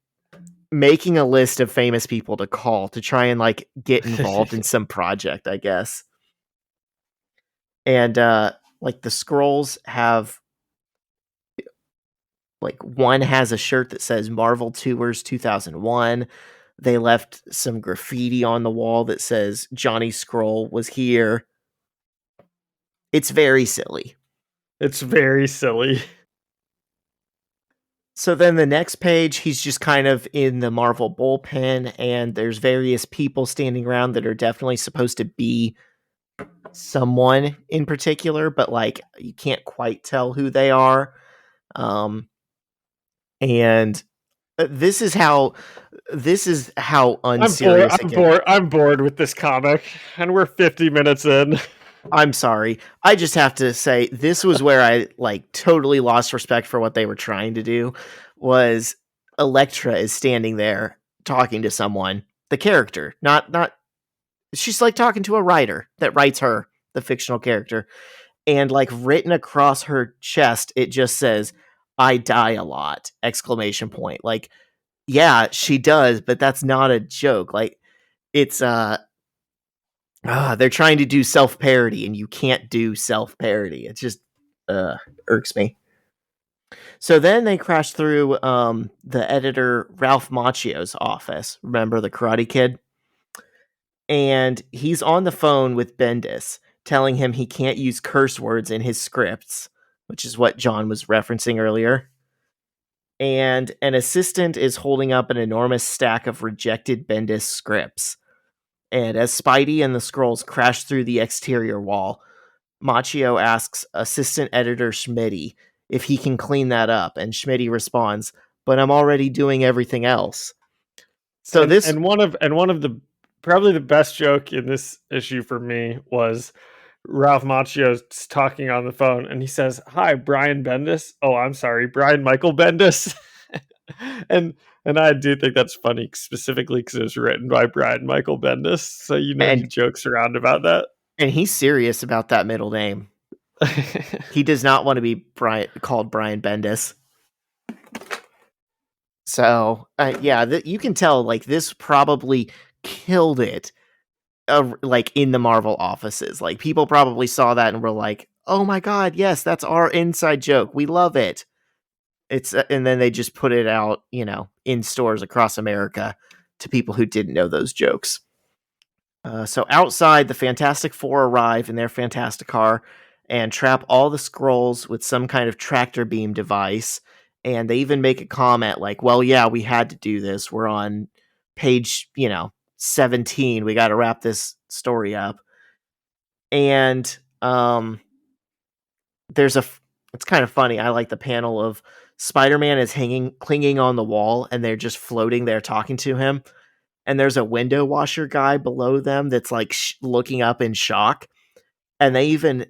making a list of famous people to call to try and like get involved in some project, I guess. And like the Skrulls have like one has a shirt that says Marvel Tours 2001. They left some graffiti on the wall that says Johnny Skrull was here. It's very silly. It's very silly. So then the next page, he's just kind of in the Marvel bullpen, and there's various people standing around that are definitely supposed to be someone in particular, but like you can't quite tell who they are. And this is how unserious I'm bored with this comic, and we're 50 minutes in. I'm sorry. I just have to say this was where I like totally lost respect for what they were trying to do. Was Elektra is standing there talking to someone, the character, not she's like talking to a writer that writes her, the fictional character, and like written across her chest it just says "I die a lot!" exclamation point. Like, yeah, she does, but that's not a joke. Like, it's they're trying to do self-parody, and you can't do self-parody. It just irks me. So then they crash through the editor Ralph Macchio's office. Remember the Karate Kid? And he's on the phone with Bendis, telling him he can't use curse words in his scripts, which is what John was referencing earlier. And an assistant is holding up an enormous stack of rejected Bendis scripts. And as Spidey and the Skrulls crash through the exterior wall, Macchio asks assistant editor Schmitty if he can clean that up, and Schmitty responds, "But I'm already doing everything else." So and one of the probably the best joke in this issue for me was Ralph Macchio's talking on the phone, and he says, "Hi, Brian Bendis." Oh, I'm sorry, Brian Michael Bendis. and I do think that's funny, specifically because it was written by Brian Michael Bendis. So he jokes around about that, and he's serious about that middle name. He does not want to be called Brian Bendis. So you can tell like this probably killed it. Like in the Marvel offices, like people probably saw that and were like, "Oh my god, yes, that's our inside joke. We love it." It's and then they just put it out, in stores across America to people who didn't know those jokes. So outside, the Fantastic Four arrive in their Fantastic Car and trap all the Skrulls with some kind of tractor beam device. And they even make a comment like, "Well, yeah, we had to do this. We're on page, 17. We got to wrap this story up." And it's kind of funny. I like the panel of Spider-Man is clinging on the wall, and they're just floating there talking to him. And there's a window washer guy below them that's like looking up in shock. And they even,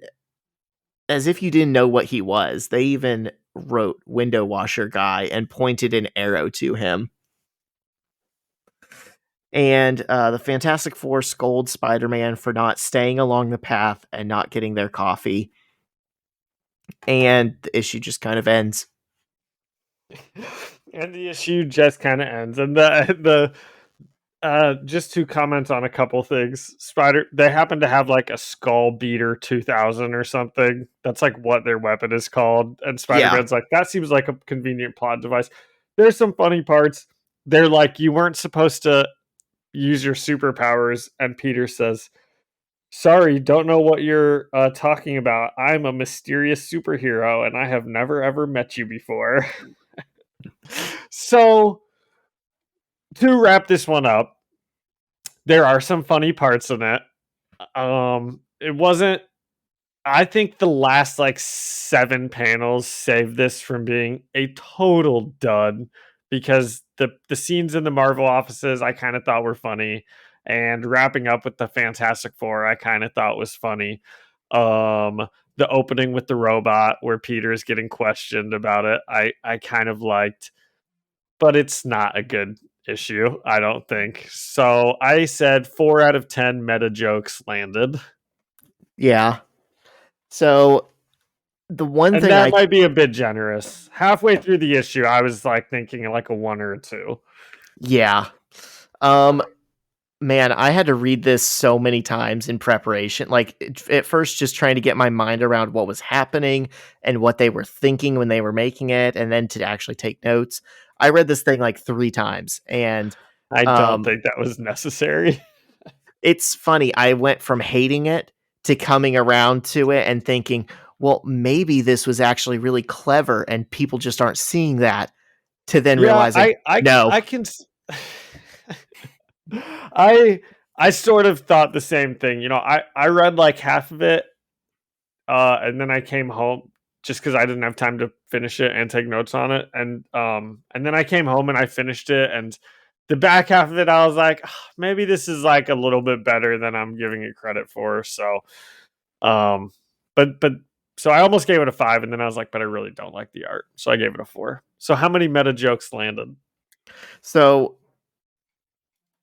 as if you didn't know what he was, they even wrote window washer guy and pointed an arrow to him. And the Fantastic Four scold Spider-Man for not staying along the path and not getting their coffee. And the issue just kind of ends. And the issue just kind of ends. And the just to comment on a couple things, they happen to have like a Skull Beater 2000 or something. That's like what their weapon is called. And Spider-Man's like, that seems like a convenient plot device. There's some funny parts. They're like, you weren't supposed to use your superpowers. And Peter says, "Sorry, don't know what you're talking about. I'm a mysterious superhero and I have never ever met you before." So, to wrap this one up, there are some funny parts in it. It wasn't. I think the last like 7 panels saved this from being a total dud, because the scenes in the Marvel offices I kind of thought were funny, and wrapping up with the Fantastic Four I kind of thought was funny. The opening with the robot where Peter is getting questioned about it, I kind of liked, but it's not a good issue, I don't think. So I said 4 out of 10 meta jokes landed. Yeah. So the one thing that might be a bit generous. Halfway through the issue, I was like thinking like a 1 or a 2. Yeah. Man, I had to read this so many times in preparation. Like at first, just trying to get my mind around what was happening and what they were thinking when they were making it, and then to actually take notes. I read this thing like 3 times, and I don't think that was necessary. It's funny. I went from hating it to coming around to it and thinking, well, maybe this was actually really clever and people just aren't seeing that, to then realizing, no. I can... I sort of thought the same thing. I read like half of it, and then I came home just because I didn't have time to finish it and take notes on it. And then I came home and I finished it, and the back half of it, I was like, maybe this is like a little bit better than I'm giving it credit for. So, so I almost gave it a 5, and then I was like, but I really don't like the art, so I gave it a 4. So how many meta jokes landed? So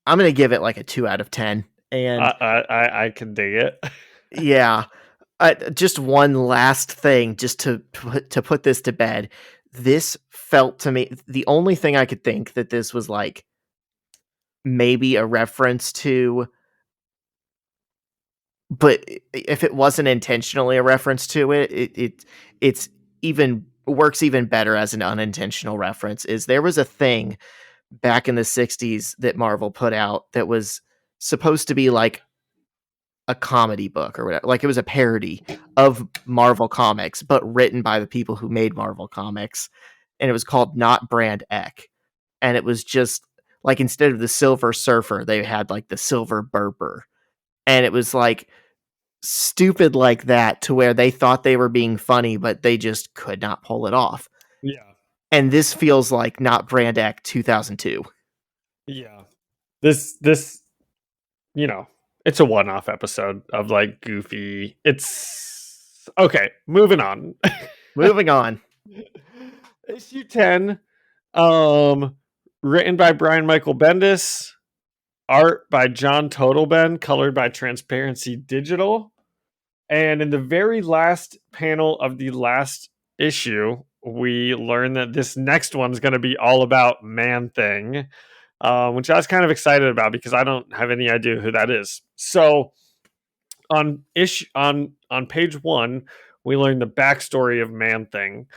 I'm gonna give it like a 2 out of 10. And I can dig it. Yeah. Just one last thing, just to put this to bed. This felt to me, the only thing I could think that this was like maybe a reference to, but if it wasn't intentionally a reference to it, it's even works even better as an unintentional reference. Is there was a thing back in the 60s that Marvel put out that was supposed to be like a comedy book or whatever. Like it was a parody of Marvel Comics, but written by the people who made Marvel Comics. And it was called Not Brand Echh. And it was just like, instead of the Silver Surfer, they had like the Silver Burper. And it was like stupid like that, to where they thought they were being funny, but they just could not pull it off. Yeah. And this feels like Not Brand Echh 2002. Yeah. this, it's a one-off episode of like goofy. It's okay. Moving on. Moving on. Issue 10, written by Brian Michael Bendis, art by John Totalben, colored by Transparency Digital. And in the very last panel of the last issue, we learn that this next one's going to be all about Man-Thing, which I was kind of excited about because I don't have any idea who that is. So on page 1, we learn the backstory of Man-Thing.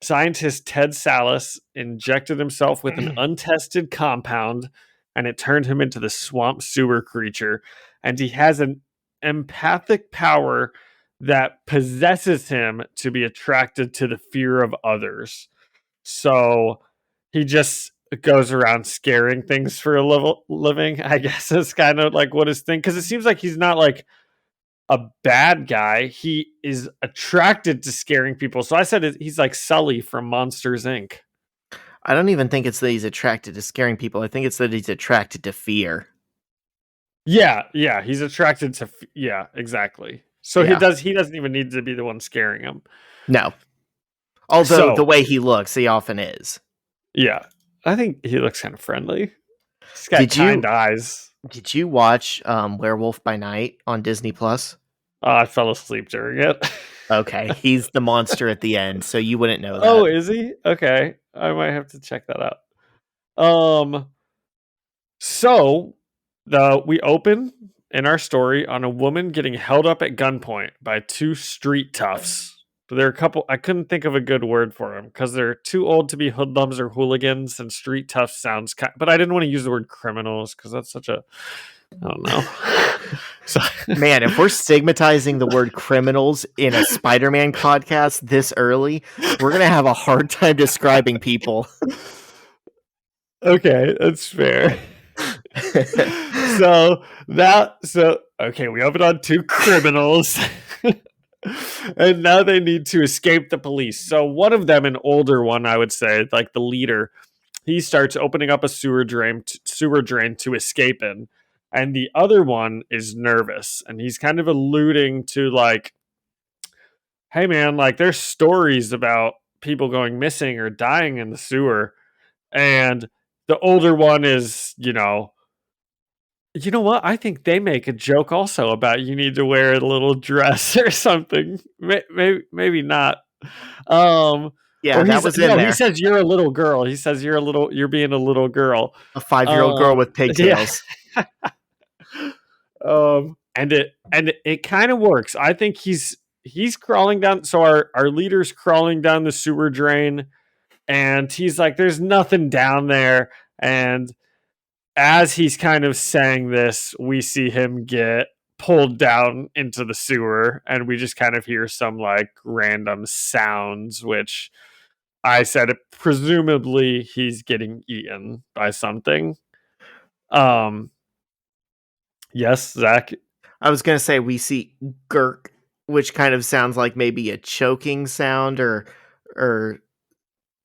Scientist Ted Sallis injected himself with an untested compound, and it turned him into the swamp sewer creature. And he has an empathic power that possesses him to be attracted to the fear of others. So he just goes around scaring things for a living, I guess. Is kind of like what his thing, because it seems like he's not like a bad guy. He is attracted to scaring people. So I said he's like Sully from Monsters, Inc. I don't even think it's that he's attracted to scaring people. I think it's that he's attracted to fear. Yeah, he's attracted to yeah, exactly. So Yeah. he doesn't even need to be the one scaring him. No. Although the way he looks, he often is. Yeah. I think he looks kind of friendly. He's got kind eyes. Did you watch Werewolf by Night on Disney Plus? I fell asleep during it. Okay, he's the monster at the end, so you wouldn't know that. Oh, is he? Okay, I might have to check that out. So we open in our story on a woman getting held up at gunpoint by 2 street toughs. But there are a couple. I couldn't think of a good word for them because they're too old to be hoodlums or hooligans, and street toughs sounds but I didn't want to use the word criminals because that's such a, I don't know. So, man, if we're stigmatizing the word criminals in a Spider-Man podcast this early, we're gonna have a hard time describing people. Okay, that's fair. Okay, we open on 2 criminals. And now they need to escape the police. So one of them, an older one, I would say, like the leader, he starts opening up a sewer drain to escape in. And the other one is nervous. And he's kind of alluding to like, hey man, like there's stories about people going missing or dying in the sewer. And the older one is, you know what? I think they make a joke also about you need to wear a little dress or something. Maybe not. Yeah, that was in there. He says you're a little girl. He says you're being a little girl. A 5-year-old girl with pigtails. Yeah. And it kind of works. I think he's crawling down. So our leader's crawling down the sewer drain, and he's like, "There's nothing down there," and as he's kind of saying this, we see him get pulled down into the sewer, and we just kind of hear some like random sounds, which I said presumably he's getting eaten by something. Yes, Zach? I was gonna say we see gurk, which kind of sounds like maybe a choking sound or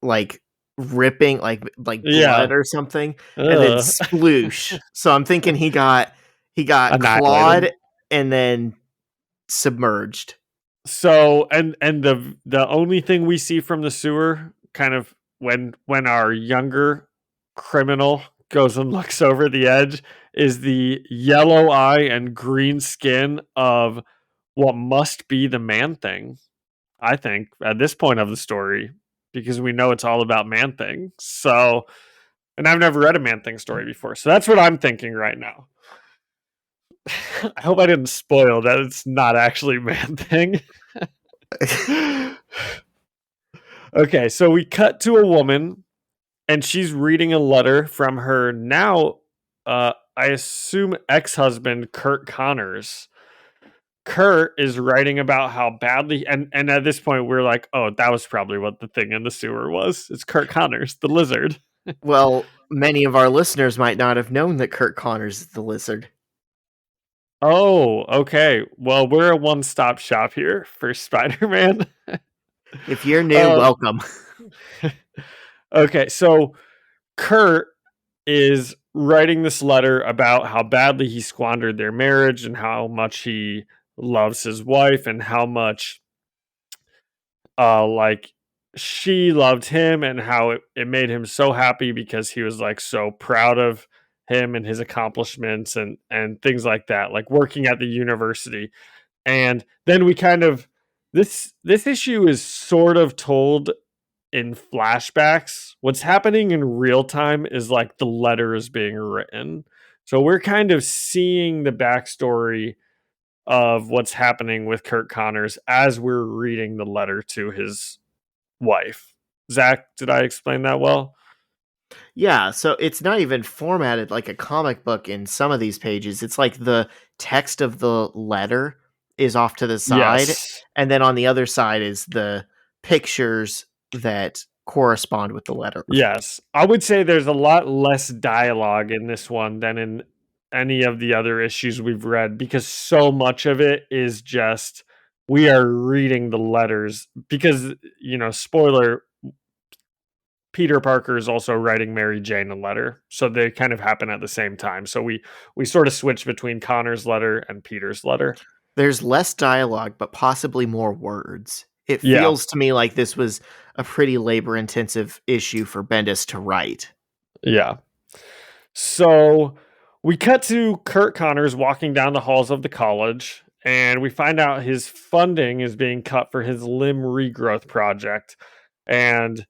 like ripping like blood or something. And then sploosh. So I'm thinking he got clawed and then submerged. So and the only thing we see from the sewer, kind of when our younger criminal goes and looks over the edge, is the yellow eye and green skin of what must be the Man-Thing, I think, at this point of the story, because we know it's all about Man-Thing. So, and I've never read a Man-Thing story before, so that's what I'm thinking right now. I hope I didn't spoil that it's not actually Man-Thing. Okay, so we cut to a woman, and she's reading a letter from her now, I assume, ex-husband, Curt Connors. Curt is writing about how badly, and at this point we're like, oh, that was probably what the thing in the sewer was. It's Curt Connors, the lizard. Well, many of our listeners might not have known that Curt Connors is the lizard. Oh, okay. Well, we're a one-stop shop here for Spider-Man. If you're new, welcome. Okay, so Curt is writing this letter about how badly he squandered their marriage and how much he loves his wife and how much like she loved him and how it made him so happy because he was like so proud of him and his accomplishments and things like that, like working at the university. And then we kind of this issue is sort of told in flashbacks. What's happening in real time is like the letter is being written. So we're kind of seeing the backstory of what's happening with Curt Connors as we're reading the letter to his wife. Zach, did I explain that well? Yeah, so it's not even formatted like a comic book in some of these pages. It's like the text of the letter is off to the side, Yes. and then on the other side is the pictures that correspond with the letter. Yes. I would say there's a lot less dialogue in this one than in any of the other issues we've read because so much of it is just we are reading the letters because, spoiler, Peter Parker is also writing Mary Jane a letter. So they kind of happen at the same time. So we sort of switch between Connor's letter and Peter's letter. There's less dialogue, but possibly more words. It Yeah. feels to me like this was a pretty labor-intensive issue for Bendis to write. Yeah. So we cut to Curt Connors walking down the halls of the college, and we find out his funding is being cut for his limb regrowth project. And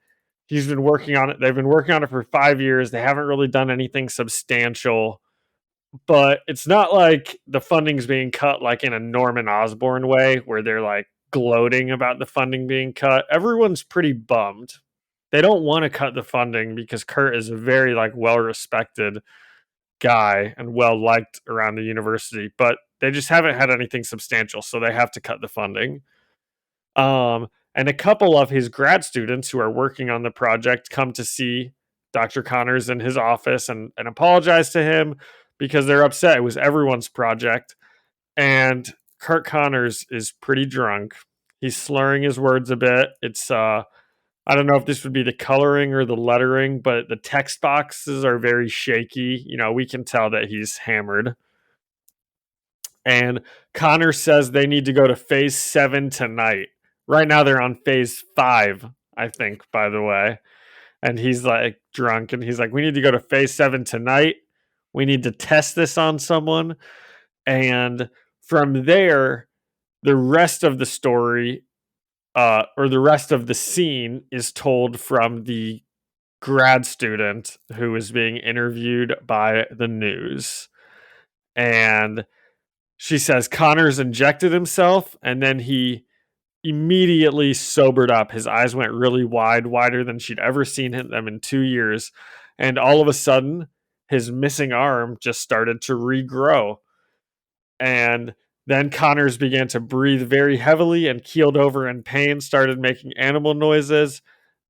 he's been working on it. They've been working on it for 5 years. They haven't really done anything substantial, but it's not like the funding's being cut like in a Norman Osborn way where they're like gloating about the funding being cut. Everyone's pretty bummed. They don't want to cut the funding because Curt is a very like well-respected guy and well-liked around the university, but they just haven't had anything substantial, so they have to cut the funding. And a couple of his grad students who are working on the project come to see Dr. Connors in his office and apologize to him because they're upset. It was everyone's project. And Curt Connors is pretty drunk. He's slurring his words a bit. It's I don't know if this would be the coloring or the lettering, but the text boxes are very shaky. We can tell that he's hammered. And Connor says they need to go to phase 7 tonight. Right now they're on phase 5, I think, by the way. And he's like drunk and he's like, we need to go to phase 7 tonight. We need to test this on someone. And from there, the rest of the story or the rest of the scene is told from the grad student who is being interviewed by the news. And she says Connors injected himself and then he immediately sobered up. His eyes went really wide, wider than she'd ever seen them in 2 years. And all of a sudden, his missing arm just started to regrow. And then Connors began to breathe very heavily and keeled over in pain, started making animal noises.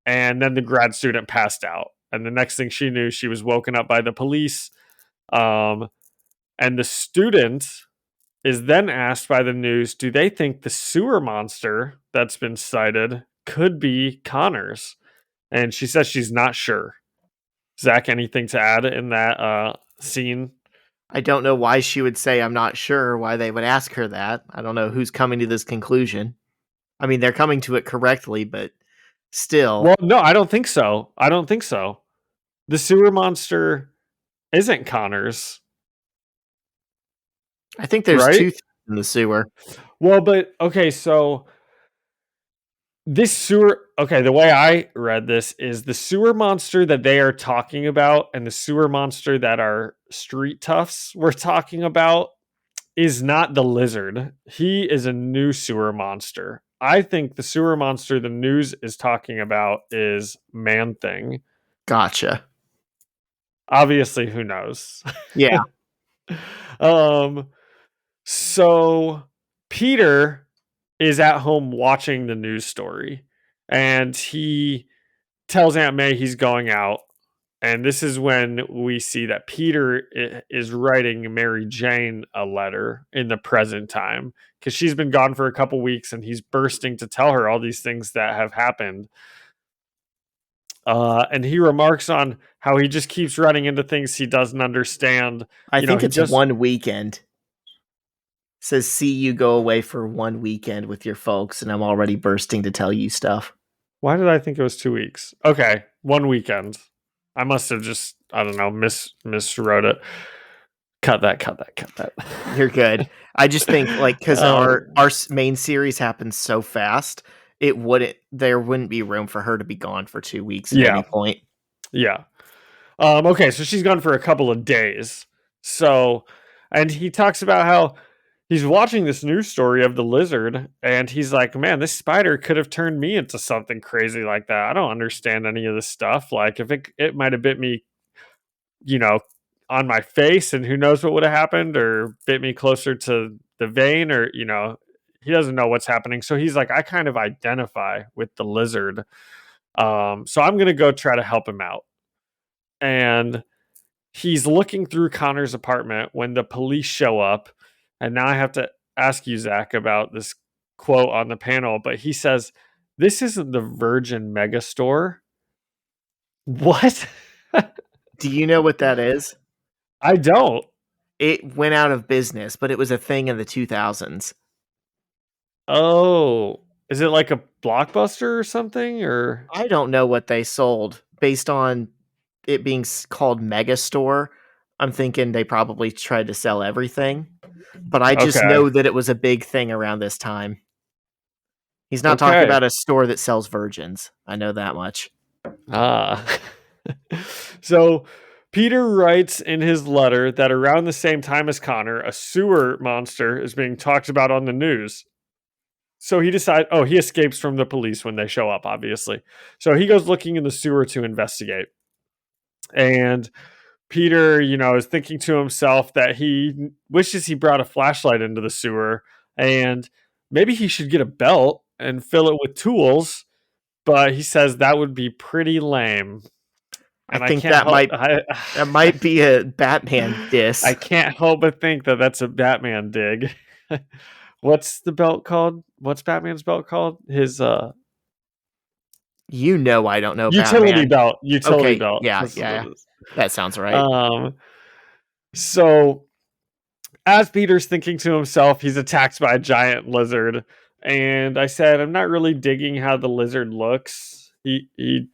And then the grad student passed out. And the next thing she knew, she was woken up by the police. And the student is then asked by the news, do they think the sewer monster that's been sighted could be Connors? And she says she's not sure. Zach, anything to add in that scene? I don't know why she would say I'm not sure, why they would ask her that. I don't know who's coming to this conclusion. I mean, they're coming to it correctly, but still. Well, no, I don't think so. The sewer monster isn't Connors. I think there's right? 2 things in the sewer. Well, but okay, so this sewer, okay, the way I read this is the sewer monster that they are talking about and the sewer monster that our street toughs were talking about is not the lizard. He is a new sewer monster. I think the sewer monster the news is talking about is Man-Thing. Gotcha. Obviously, who knows? Yeah. So Peter is at home watching the news story and he tells Aunt May he's going out. And this is when we see that Peter is writing Mary Jane a letter in the present time because she's been gone for a couple weeks and he's bursting to tell her all these things that have happened. And he remarks on how he just keeps running into things he doesn't understand. I think it's one weekend. Says, see you go away for one weekend with your folks, and I'm already bursting to tell you stuff. Why did I think it was 2 weeks? Okay, 1 weekend. I must have just, I don't know, miswrote it. Cut that. You're good. I just think, like, because our main series happens so fast, there wouldn't be room for her to be gone for 2 weeks at any point. Yeah. Okay, so she's gone for a couple of days. So, and he talks about how he's watching this news story of the lizard, and he's like, man, this spider could have turned me into something crazy like that. I don't understand any of this stuff. Like, if it might have bit me, on my face, and who knows what would have happened, or bit me closer to the vein, or, he doesn't know what's happening. So he's like, I kind of identify with the lizard. So I'm going to go try to help him out. And he's looking through Connor's apartment when the police show up. And now I have to ask you, Zach, about this quote on the panel. But he says, this isn't the Virgin Megastore. What? Do you know what that is? I don't. It went out of business, but it was a thing in the 2000s. Oh, is it like a Blockbuster or something? Or I don't know what they sold based on it being called Megastore. I'm thinking they probably tried to sell everything, but I just know that it was a big thing around this time. He's not talking about a store that sells virgins. I know that much. So Peter writes in his letter that around the same time as Connor, a sewer monster is being talked about on the news. So he decides, he escapes from the police when they show up, obviously. So he goes looking in the sewer to investigate. And Peter, is thinking to himself that he wishes he brought a flashlight into the sewer, and maybe he should get a belt and fill it with tools. But he says that would be pretty lame. And I think that might be a Batman diss. I can't help but think that that's a Batman dig. What's the belt called? What's Batman's belt called? His I don't know. Utility Batman. belt. Utility belt. Yeah. That sounds right. So as Peter's thinking to himself, he's attacked by a giant lizard. And I said, I'm not really digging how the lizard looks. He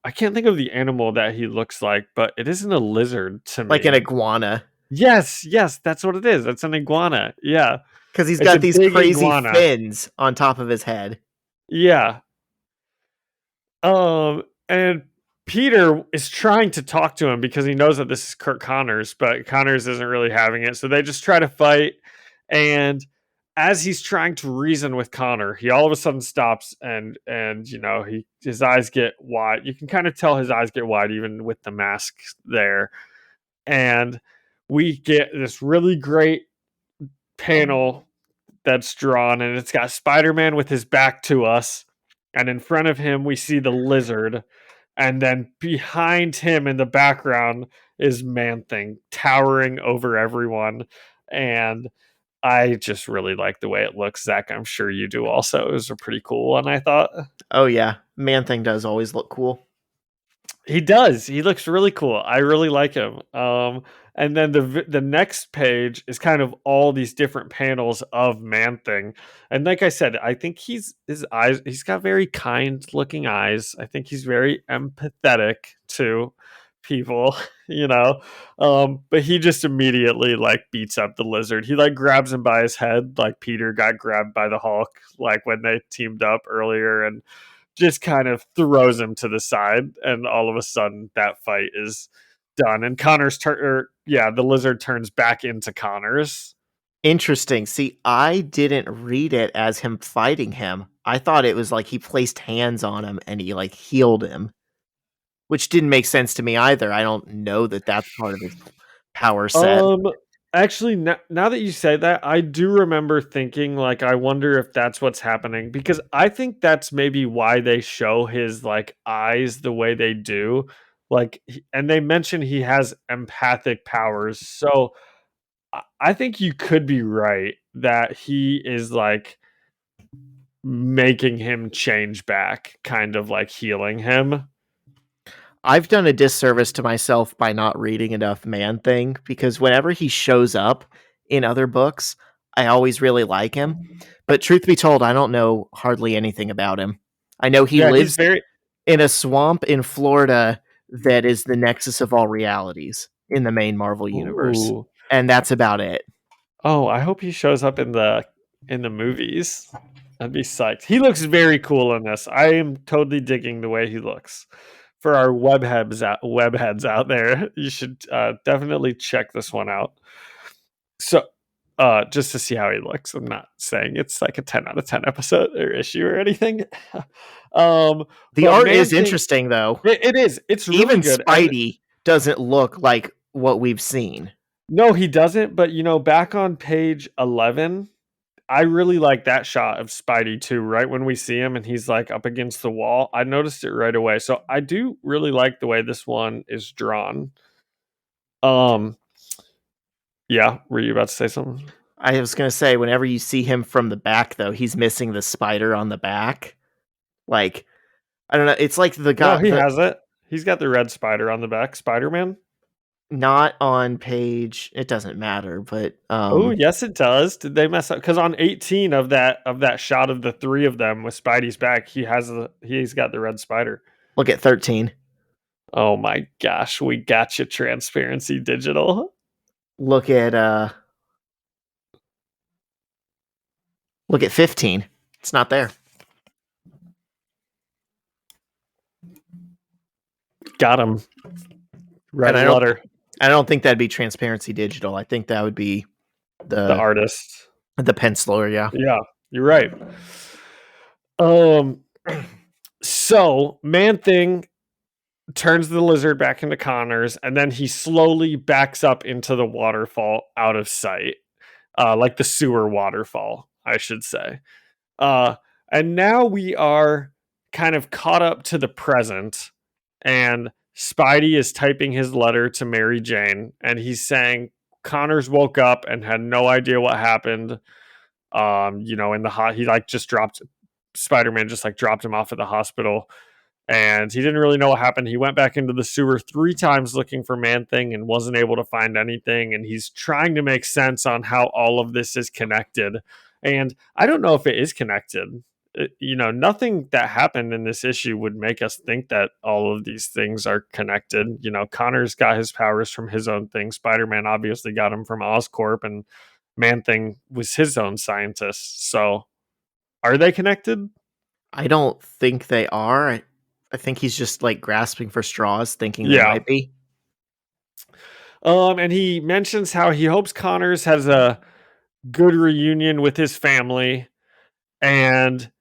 I can't think of the animal that he looks like, but it isn't a lizard to me. Like an iguana. Yes, that's what it is. It's an iguana. Yeah. Because he's got these crazy fins on top of his head. Yeah. And Peter is trying to talk to him because he knows that this is Curt Connors, but Connors isn't really having it. So they just try to fight. And as he's trying to reason with Connor, he all of a sudden stops and his eyes get wide. You can kind of tell his eyes get wide even with the mask there. And we get this really great panel that's drawn, and it's got Spider-Man with his back to us, and in front of him we see the lizard, and then behind him in the background is Man-Thing towering over everyone. And I just really like the way it looks. Zach, I'm sure you do also. It was a pretty cool one, I thought. Oh yeah, Man-Thing does always look cool. He does. He looks really cool. I really like him. And then the next page is kind of all these different panels of Man-Thing. And like I said, I think he's got very kind looking eyes. I think he's very empathetic to people, but he just immediately beats up the lizard. He grabs him by his head, like Peter got grabbed by the Hulk, when they teamed up earlier, and just kind of throws him to the side, and all of a sudden that fight is done. And the lizard turns back into Connors. Interesting. See, I didn't read it as him fighting him. I thought it was like he placed hands on him and he healed him, which didn't make sense to me either. I don't know that that's part of his power set. Actually, now that you say that, I do remember thinking, I wonder if that's what's happening, because I think that's maybe why they show his eyes the way they do. And they mention he has empathic powers. So I think you could be right that he is making him change back, kind of like healing him. I've done a disservice to myself by not reading enough Man-Thing, because whenever he shows up in other books, I always really like him. But truth be told, I don't know hardly anything about him. I know he lives in a swamp in Florida that is the nexus of all realities in the main Marvel universe. Ooh. And that's about it. Oh, I hope he shows up in the movies. I'd be psyched. He looks very cool in this. I am totally digging the way he looks. For our webheads out there, you should definitely check this one out. So, just to see how he looks. I'm not saying it's like a 10 out of 10 episode or issue or anything. The art is interesting, though. It is. It's really even good. Spidey doesn't look like what we've seen. No, he doesn't. But back on page 11, I really like that shot of Spidey too. Right when we see him and he's like up against the wall, I noticed it right away. So I do really like the way this one is drawn. Yeah, were you about to say something? I was going to say, whenever you see him from the back, though, he's missing the spider on the back. Like, I don't know. It's like the guy. No, he has it. He's got the red spider on the back. Spider-Man. Not on page. It doesn't matter, but oh yes, it does. Did they mess up? Because on 18 of that shot of the three of them with Spidey's back, he's got the red spider. Look at 13. Oh my gosh, we got you, Transparency Digital. Look at 15. It's not there. Got him. Red letter. I don't think that'd be Transparency Digital. I think that would be the artist, the penciler. Yeah. Yeah, you're right. So Man-Thing turns the lizard back into Connors, and then he slowly backs up into the waterfall out of sight, like the sewer waterfall, I should say. And now we are kind of caught up to the present, and Spidey is typing his letter to Mary Jane, and he's saying Connors woke up and had no idea what happened. In the he just dropped Spider-Man, just like dropped him off at the hospital, and he didn't really know what happened. He went back into the sewer 3 times looking for Man-Thing and wasn't able to find anything. And he's trying to make sense on how all of this is connected. And I don't know if it is connected. Nothing that happened in this issue would make us think that all of these things are connected. Connors got his powers from his own thing. Spider-Man obviously got him from Oscorp, and Man-Thing was his own scientist. So are they connected? I don't think they are. I think he's just like grasping for straws, thinking they might be. And he mentions how he hopes Connors has a good reunion with his family, and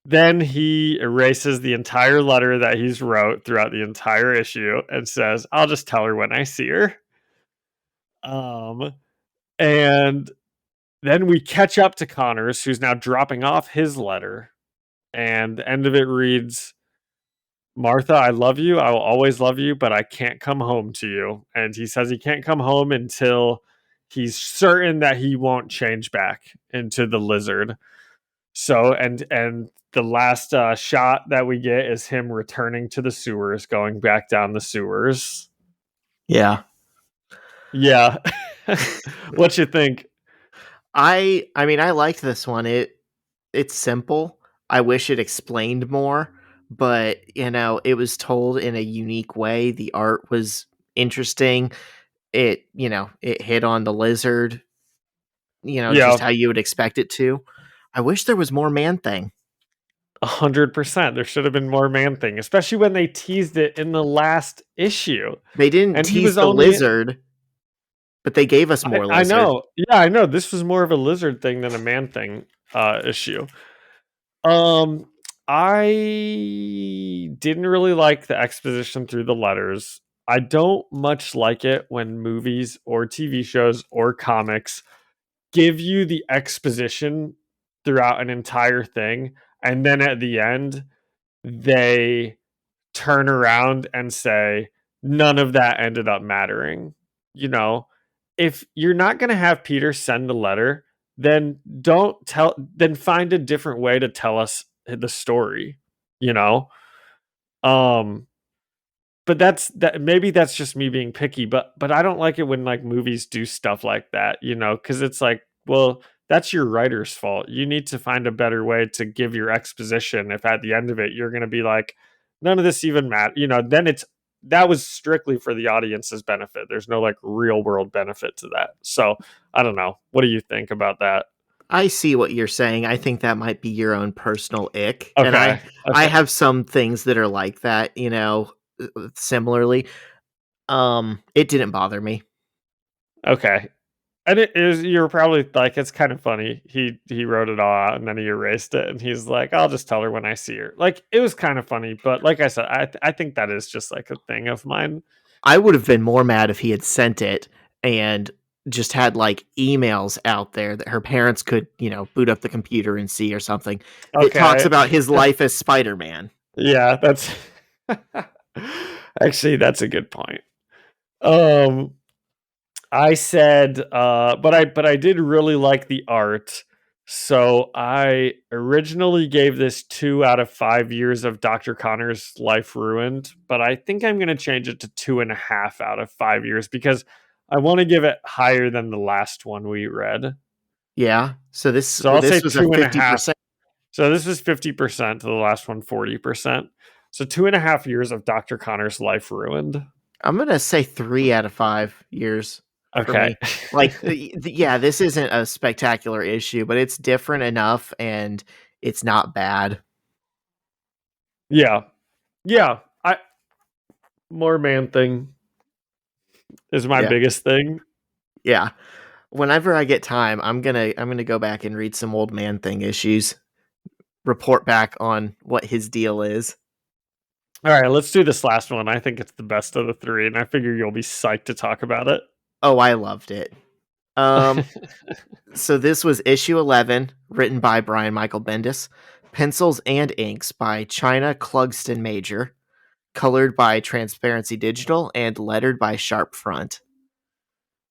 then he erases the entire letter that he's wrote throughout the entire issue and says, "I'll just tell her when I see her." And then we catch up to Connors, who's now dropping off his letter, and the end of it reads, "Martha, I love you. I will always love you, but I can't come home to you." And he says he can't come home until he's certain that he won't change back into the lizard. So, and the last shot that we get is him returning to the sewers, going back down the sewers. Yeah. What you think? I mean, I liked this one. It's simple. I wish it explained more, but it was told in a unique way. The art was interesting. It hit on the lizard, just how you would expect it to. I wish there was more Man-Thing. 100%. There should have been more Man-Thing, especially when they teased it in the last issue. They didn't tease the lizard, but they gave us more lizard. I know. Yeah, I know. This was more of a lizard thing than a Man-Thing issue. I didn't really like the exposition through the letters. I don't much like it when movies or TV shows or comics give you the exposition throughout an entire thing, and then at the end they turn around and say none of that ended up mattering. If you're not going to have Peter send a letter, then find a different way to tell us the story, but maybe that's just me being picky, but I don't like it when like movies do stuff like that, because it's like, well, that's your writer's fault. You need to find a better way to give your exposition if at the end of it you're going to be like, none of this even matters, then that was strictly for the audience's benefit. There's no like real world benefit to that. So I don't know. What do you think about that? I see what you're saying. I think that might be your own personal ick. Okay. And I have some things that are like that, similarly. It didn't bother me. Okay. And you're probably like, it's kind of funny. He wrote it all out and then he erased it and he's like, I'll just tell her when I see her. Like, it was kind of funny, but like I said, I think that is just like a thing of mine. I would have been more mad if he had sent it and just had like emails out there that her parents could, boot up the computer and see or something. Okay. It talks about his life as Spider-Man. Yeah, that's actually, that's a good point. I said, but I did really like the art. So I originally gave this 2 out of 5 years of Dr. Connor's life ruined, but I think I'm going to change it to 2.5 out of 5 years because I want to give it higher than the last one we read. Yeah. So this was 2.5%. So this was 50% to the last one, 40%. So 2.5 years of Dr. Connor's life ruined. I'm going to say 3 out of 5 years. Okay. Like, yeah, this isn't a spectacular issue, but it's different enough and it's not bad. Yeah. More Man-Thing is my biggest thing. Yeah. Whenever I get time, I'm gonna go back and read some old Man-Thing issues, report back on what his deal is. All right, let's do this last one. I think it's the best of the 3, and I figure you'll be psyched to talk about it. Oh, I loved it. So this was issue 11, written by Brian Michael Bendis, pencils and inks by China Clugston Major, colored by Transparency Digital, and lettered by Sharp Front.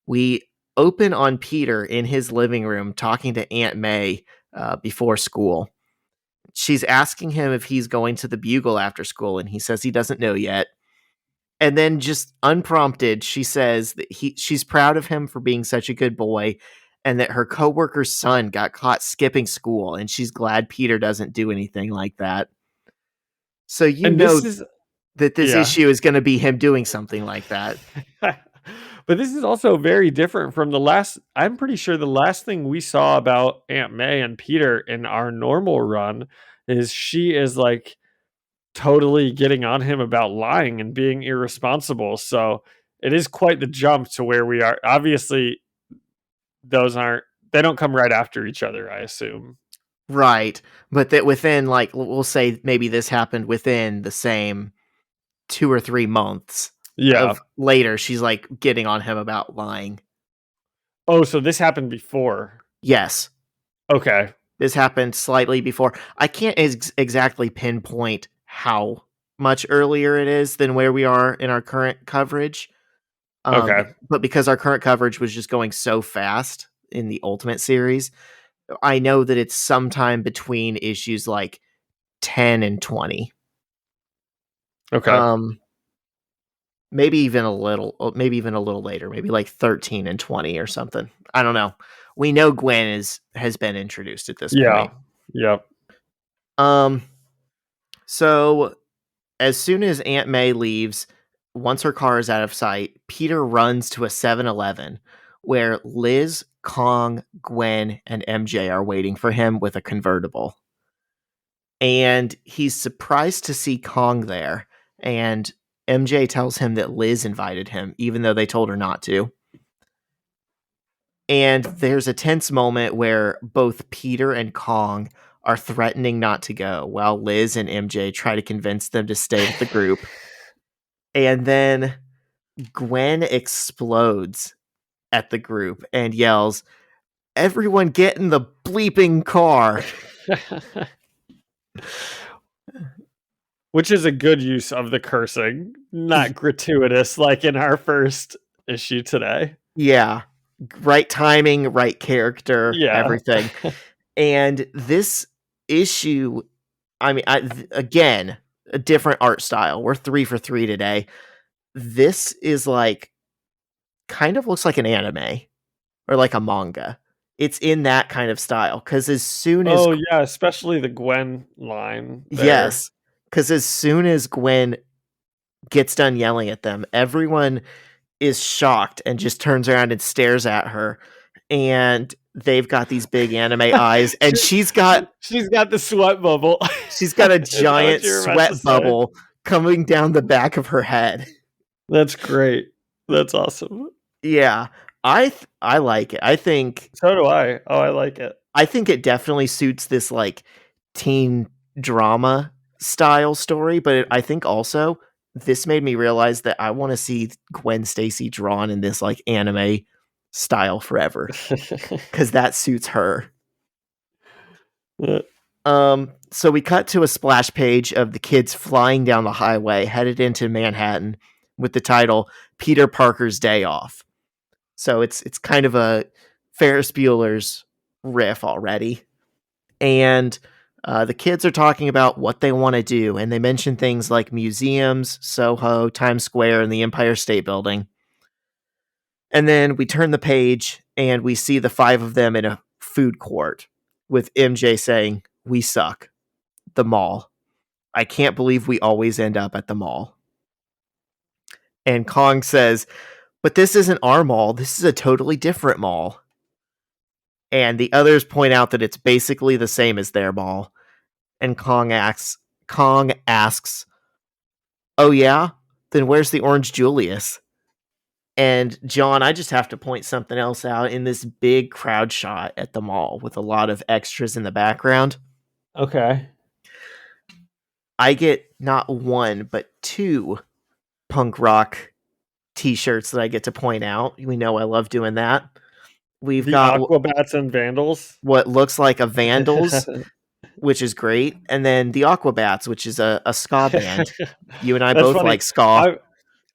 We open on Peter in his living room talking to Aunt May before school. She's asking him if he's going to the Bugle after school, and he says he doesn't know yet. And then just unprompted, she says that she's proud of him for being such a good boy and that her coworker's son got caught skipping school and she's glad Peter doesn't do anything like that. So that this issue is going to be him doing something like that. But this is also very different from the last. I'm pretty sure the last thing we saw about Aunt May and Peter in our normal run is she is like totally getting on him about lying and being irresponsible. So it is quite the jump to where we are. Obviously, they don't come right after each other, I assume. Right. But that within, like, we'll say maybe this happened within the same 2 or 3 months. Yeah. Later, she's like getting on him about lying. Oh, so this happened before? Yes. Okay. This happened slightly before. I can't exactly pinpoint how much earlier it is than where we are in our current coverage. Okay. But because our current coverage was just going so fast in the Ultimate series, I know that it's sometime between issues like 10 and 20. Okay. Maybe even a little later, maybe like 13 and 20 or something. I don't know. We know Gwen has been introduced at this point. Yeah. So as soon as Aunt May leaves, once her car is out of sight, Peter runs to a 7-Eleven where Liz, Kong, Gwen, and MJ are waiting for him with a convertible. And he's surprised to see Kong there, and MJ tells him that Liz invited him, even though they told her not to. And there's a tense moment where both Peter and Kong are threatening not to go, while Liz and MJ try to convince them to stay with the group. And then Gwen explodes at the group and yells, "Everyone get in the bleeping car!" Which is a good use of the cursing, not gratuitous like in our first issue today. Yeah. right timing, right character, Yeah. everything. And this issue, I mean, again, a different art style. We're 3 for 3 today. This is like kind of looks like an anime or like a manga. It's in that kind of style because as soon as yeah, especially the Gwen line. There. Yes, because as soon as Gwen gets done yelling at them, everyone is shocked and just turns around and stares at her. And they've got these big anime eyes, and she's got the sweat bubble. She's got a giant sweat bubble coming down the back of her head. That's great. That's awesome. Yeah, I like it. I think so do I. Oh, I like it. I think it definitely suits this like teen drama style story, but I think also this made me realize that I want to see Gwen Stacy drawn in this like anime style forever because that suits her. So we cut to a splash page of the kids flying down the highway headed into Manhattan with the title Peter Parker's Day Off. So it's kind of a Ferris Bueller's riff already. And the kids are talking about what they want to do, and they mention things like museums, Soho, Times Square, and the Empire State Building. And then we turn the page, and we see the 5 of them in a food court, with MJ saying, "We suck. The mall. I can't believe we always end up at the mall." And Kong says, "But this isn't our mall. This is a totally different mall." And the others point out that it's basically the same as their mall. And Kong asks, "Oh yeah? Then where's the Orange Julius?" And John, I just have to point something else out in this big crowd shot at the mall with a lot of extras in the background. Okay. I get not 1, but 2 punk rock t-shirts that I get to point out. We know I love doing that. We've got Aquabats and Vandals. What looks like a Vandals, which is great. And then the Aquabats, which is a ska band. You and I both funny. like ska.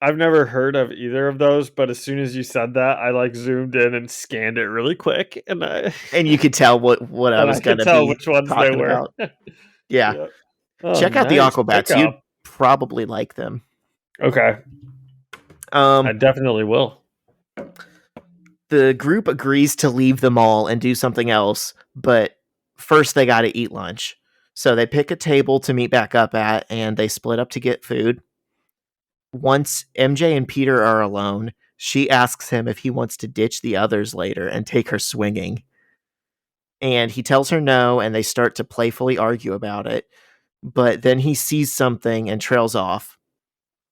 I've never heard of either of those, but as soon as you said that, I like zoomed in and scanned it really quick, and you could tell what I was going to be which ones they were. About. Yeah. Yep. Oh, check out the Aquabats. You'd probably like them. Okay. I definitely will. The group agrees to leave the mall and do something else, but first they got to eat lunch. So they pick a table to meet back up at, and they split up to get food. Once MJ and Peter are alone, she asks him if he wants to ditch the others later and take her swinging. And he tells her no, and they start to playfully argue about it. But then he sees something and trails off.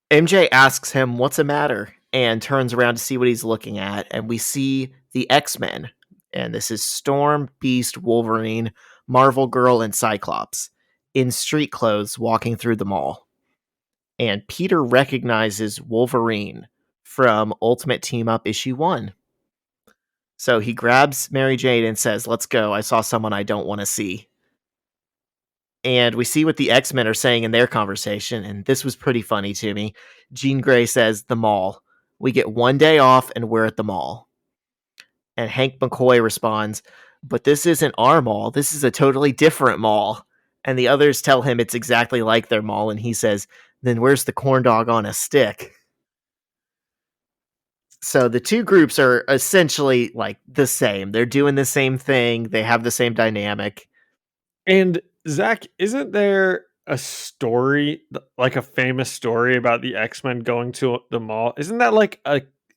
MJ asks him what's the matter and turns around to see what he's looking at, and we see the X-Men. And this is Storm, Beast, Wolverine, Marvel Girl, and Cyclops in street clothes walking through the mall. And Peter recognizes Wolverine from Ultimate Team Up issue 1. So he grabs Mary Jane and says, "Let's go. I saw someone I don't want to see." And we see what the X-Men are saying in their conversation, and this was pretty funny to me. Jean Grey says, "The mall. We get 1 day off and we're at the mall." And Hank McCoy responds, "But this isn't our mall. This is a totally different mall." And the others tell him it's exactly like their mall, and he says, "Then where's the corn dog on a stick?" So the two groups are essentially like the same. They're doing the same thing. They have the same dynamic. And Zach, isn't there a story, like a famous story about the X-Men going to the mall? Isn't that like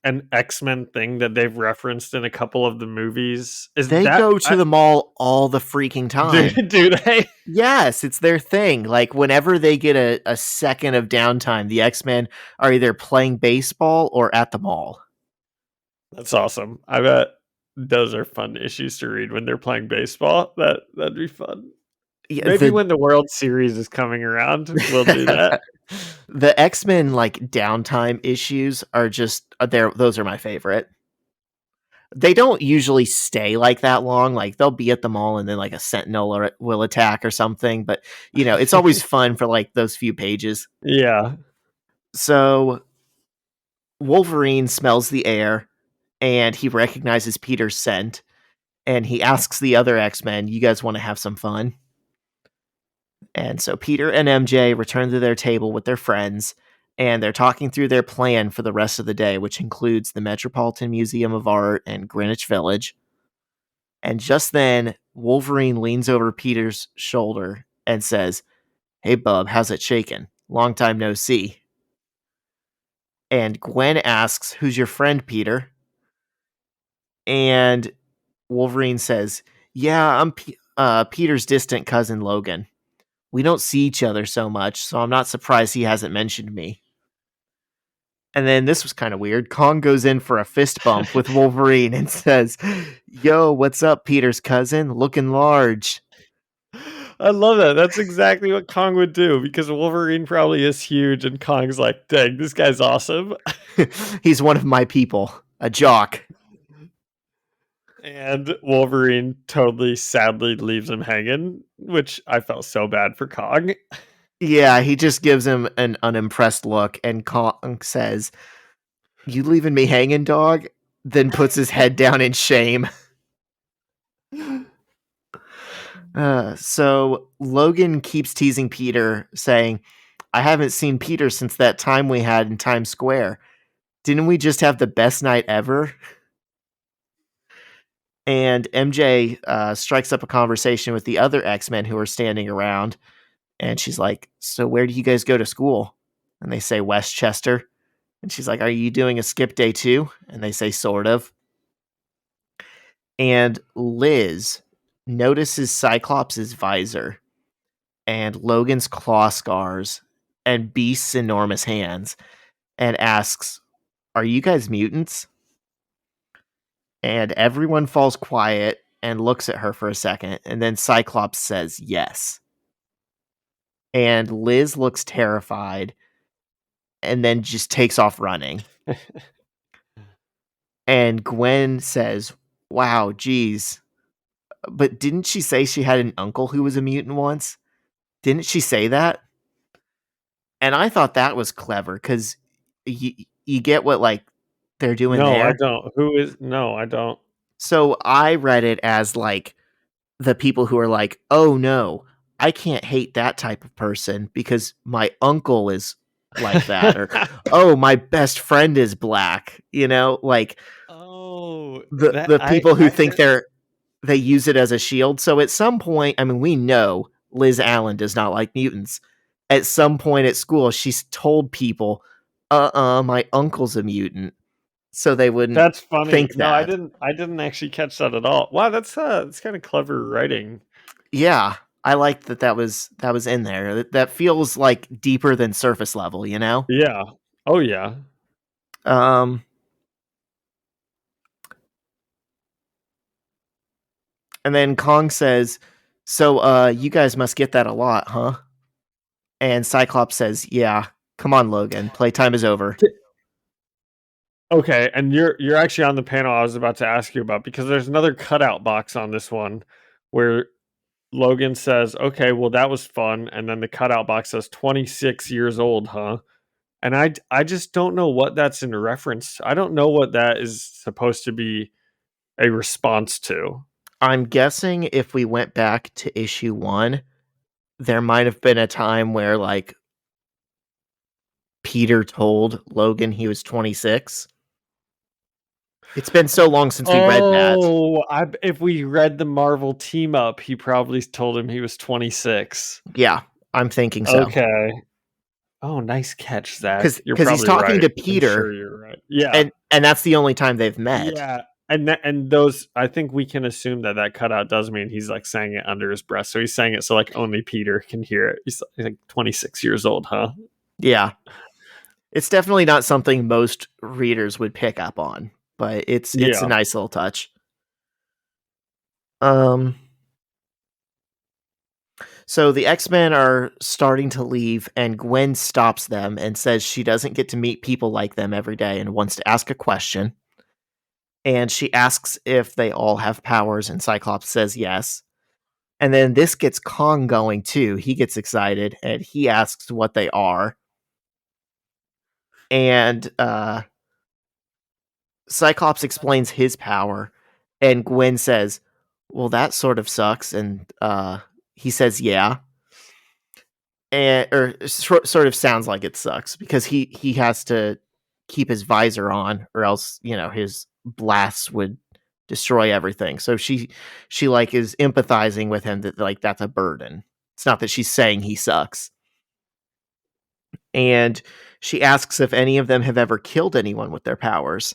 an X-Men thing that they've referenced in a couple of the movies? They go to the mall all the freaking time. Do they? Yes, it's their thing. Like whenever they get a second of downtime, the X-Men are either playing baseball or at the mall. That's awesome. I bet those are fun issues to read when they're playing baseball. That'd be fun. Yeah, maybe when the World Series is coming around, we'll do that. The X-Men like downtime issues are just there. Those are my favorite. They don't usually stay like that long. Like they'll be at the mall and then like a Sentinel will attack or something. But you know, it's always fun for like those few pages. Yeah. So Wolverine smells the air and he recognizes Peter's scent, and he asks the other X-Men, "You guys want to have some fun?" And so Peter and MJ return to their table with their friends, and they're talking through their plan for the rest of the day, which includes the Metropolitan Museum of Art and Greenwich Village. And just then, Wolverine leans over Peter's shoulder and says, "Hey, bub, how's it shaking? Long time no see." And Gwen asks, "Who's your friend, Peter?" And Wolverine says, "Yeah, I'm Peter's distant cousin, Logan. We don't see each other so much, so I'm not surprised he hasn't mentioned me." And then this was kind of weird. Kong goes in for a fist bump with Wolverine and says, "Yo, what's up, Peter's cousin? Looking large." I love that. That's exactly what Kong would do, because Wolverine probably is huge, and Kong's like, "Dang, this guy's awesome." He's one of my people, a jock. And Wolverine totally sadly leaves him hanging, which I felt so bad for Kong. Yeah, he just gives him an unimpressed look, and Kong says, "You leaving me hanging, dog?" Then puts his head down in shame. So Logan keeps teasing Peter, saying, "I haven't seen Peter since that time we had in Times Square. Didn't we just have the best night ever?" And MJ strikes up a conversation with the other X-Men who are standing around, and she's like, "So where do you guys go to school?" And they say Westchester. And she's like, "Are you doing a skip day too?" And they say, "Sort of." And Liz notices Cyclops' visor and Logan's claw scars and Beast's enormous hands and asks, "Are you guys mutants?" And everyone falls quiet and looks at her for a second, and then Cyclops says yes. And Liz looks terrified and then just takes off running. And Gwen says, "Wow, geez. But didn't she say she had an uncle who was a mutant once? Didn't she say that?" And I thought that was clever, because you get what, like, they're doing No, there? I don't. Who is? No, I don't. So I read it as, like, the people who are like, "Oh, no, I can't hate that type of person because my uncle is like that," or, "Oh, my best friend is black," like, Oh, the people who think they use it as a shield. So at some point, I mean, we know Liz Allen does not like mutants. At some point at school, she's told people, my uncle's a mutant," so they wouldn't That's funny. think No, that. I didn't actually catch that at all. Wow, that's kind of clever writing. Yeah, I like that was in there. That feels like deeper than surface level, Yeah. Oh yeah. Um, and then Kong says, "So, you guys must get that a lot, huh?" And Cyclops says, "Yeah, come on, Logan, playtime is over." Okay, and you're actually on the panel I was about to ask you about, because there's another cutout box on this one where Logan says, "Okay, well that was fun," and then the cutout box says 26 years old, huh? And I just don't know what that's in reference to. I don't know what that is supposed to be a response to. I'm guessing if we went back to issue 1, there might have been a time where, like, Peter told Logan he was 26. It's been so long since we read that. Oh, if we read the Marvel team up, he probably told him he was 26. Yeah, I'm thinking so. Okay. Oh, nice catch, Zach. You're Because he's probably talking right. to I'm Peter, sure you're right. Yeah. and that's the only time they've met. Yeah. And those, I think we can assume that cutout does mean he's like saying it under his breath. So he's saying it so like only Peter can hear it. He's like 26 years old, huh? Yeah. It's definitely not something most readers would pick up on, but it's a nice little touch. So the X-Men are starting to leave, and Gwen stops them and says she doesn't get to meet people like them every day and wants to ask a question. And she asks if they all have powers, and Cyclops says yes. And then this gets Kong going too. He gets excited, and he asks what they are. And Cyclops explains his power, and Gwen says, "Well, that sort of sucks." And he says, "Yeah," and sort of sounds like it sucks because he has to keep his visor on, or else his blasts would destroy everything. So she like is empathizing with him that like that's a burden. It's not that she's saying he sucks. And she asks if any of them have ever killed anyone with their powers.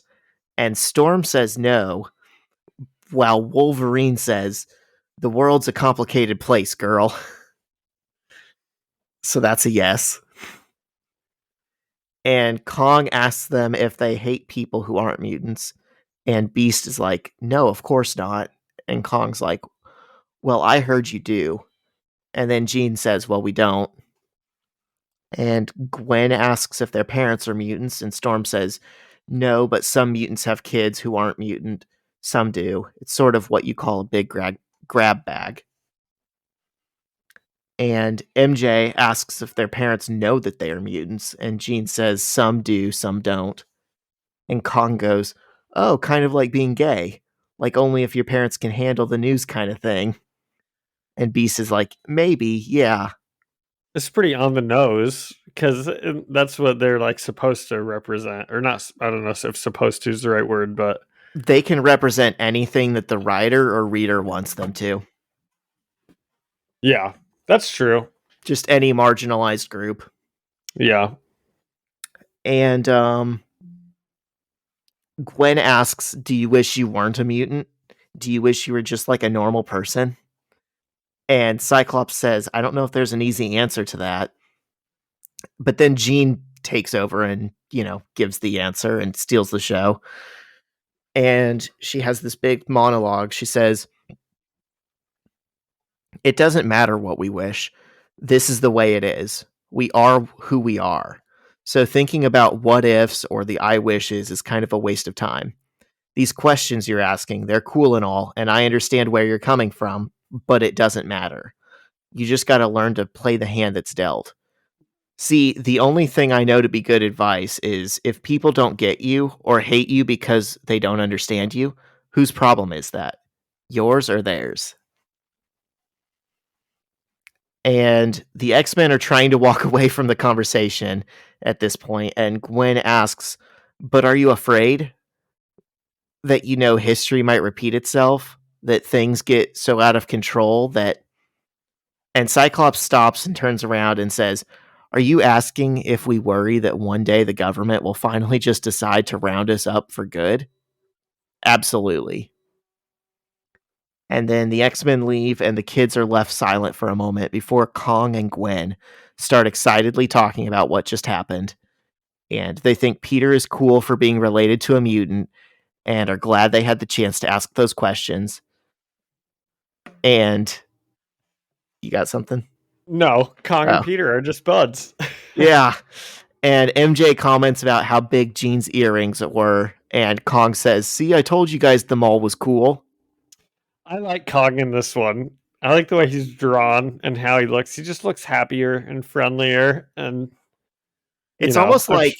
And Storm says no, while Wolverine says, "The world's a complicated place, girl." So that's a yes. And Kong asks them if they hate people who aren't mutants. And Beast is like, "No, of course not." And Kong's like, "Well, I heard you do." And then Jean says, "Well, we don't." And Gwen asks if their parents are mutants, and Storm says, "No, but some mutants have kids who aren't mutant. Some do. It's sort of what you call a big grab bag." And MJ asks if their parents know that they are mutants, and Jean says some do, some don't. And Kong goes, "Oh, kind of like being gay. Like only if your parents can handle the news kind of thing." And Beast is like, "Maybe, yeah." It's pretty on the nose because that's what they're like supposed to represent, or not. I don't know if "supposed to" is the right word, but They can represent anything that the writer or reader wants them to. yeah, that's true. Just any marginalized group. Yeah. And Gwen asks, "Do you wish you weren't a mutant? Do you wish you were just like a normal person?" And Cyclops says, "I don't know if there's an easy answer to that." But then Jean takes over and, gives the answer and steals the show. And she has this big monologue. She says, "It doesn't matter what we wish. This is the way it is. We are who we are. So thinking about what ifs or the I wishes is kind of a waste of time. These questions you're asking, they're cool and all, and I understand where you're coming from, but it doesn't matter. You just got to learn to play the hand that's dealt. See, the only thing I know to be good advice is if people don't get you or hate you because they don't understand you, whose problem is that? Yours or theirs?" And the X-Men are trying to walk away from the conversation at this point, and Gwen asks, "But are you afraid that history might repeat itself? That things get so out of control that..." And Cyclops stops and turns around and says, "Are you asking if we worry that one day the government will finally just decide to round us up for good?" Absolutely. And then the X-Men leave and the kids are left silent for a moment before Kong and Gwen start excitedly talking about what just happened. And they think Peter is cool for being related to a mutant and are glad they had the chance to ask those questions. And you got something? No, Kong and Peter are just buds. Yeah. And MJ comments about how big Jean's earrings were, and Kong says, "See, I told you guys the mall was cool." I like Kong in this one. I like the way he's drawn and how he looks. He just looks happier and friendlier, and it's almost like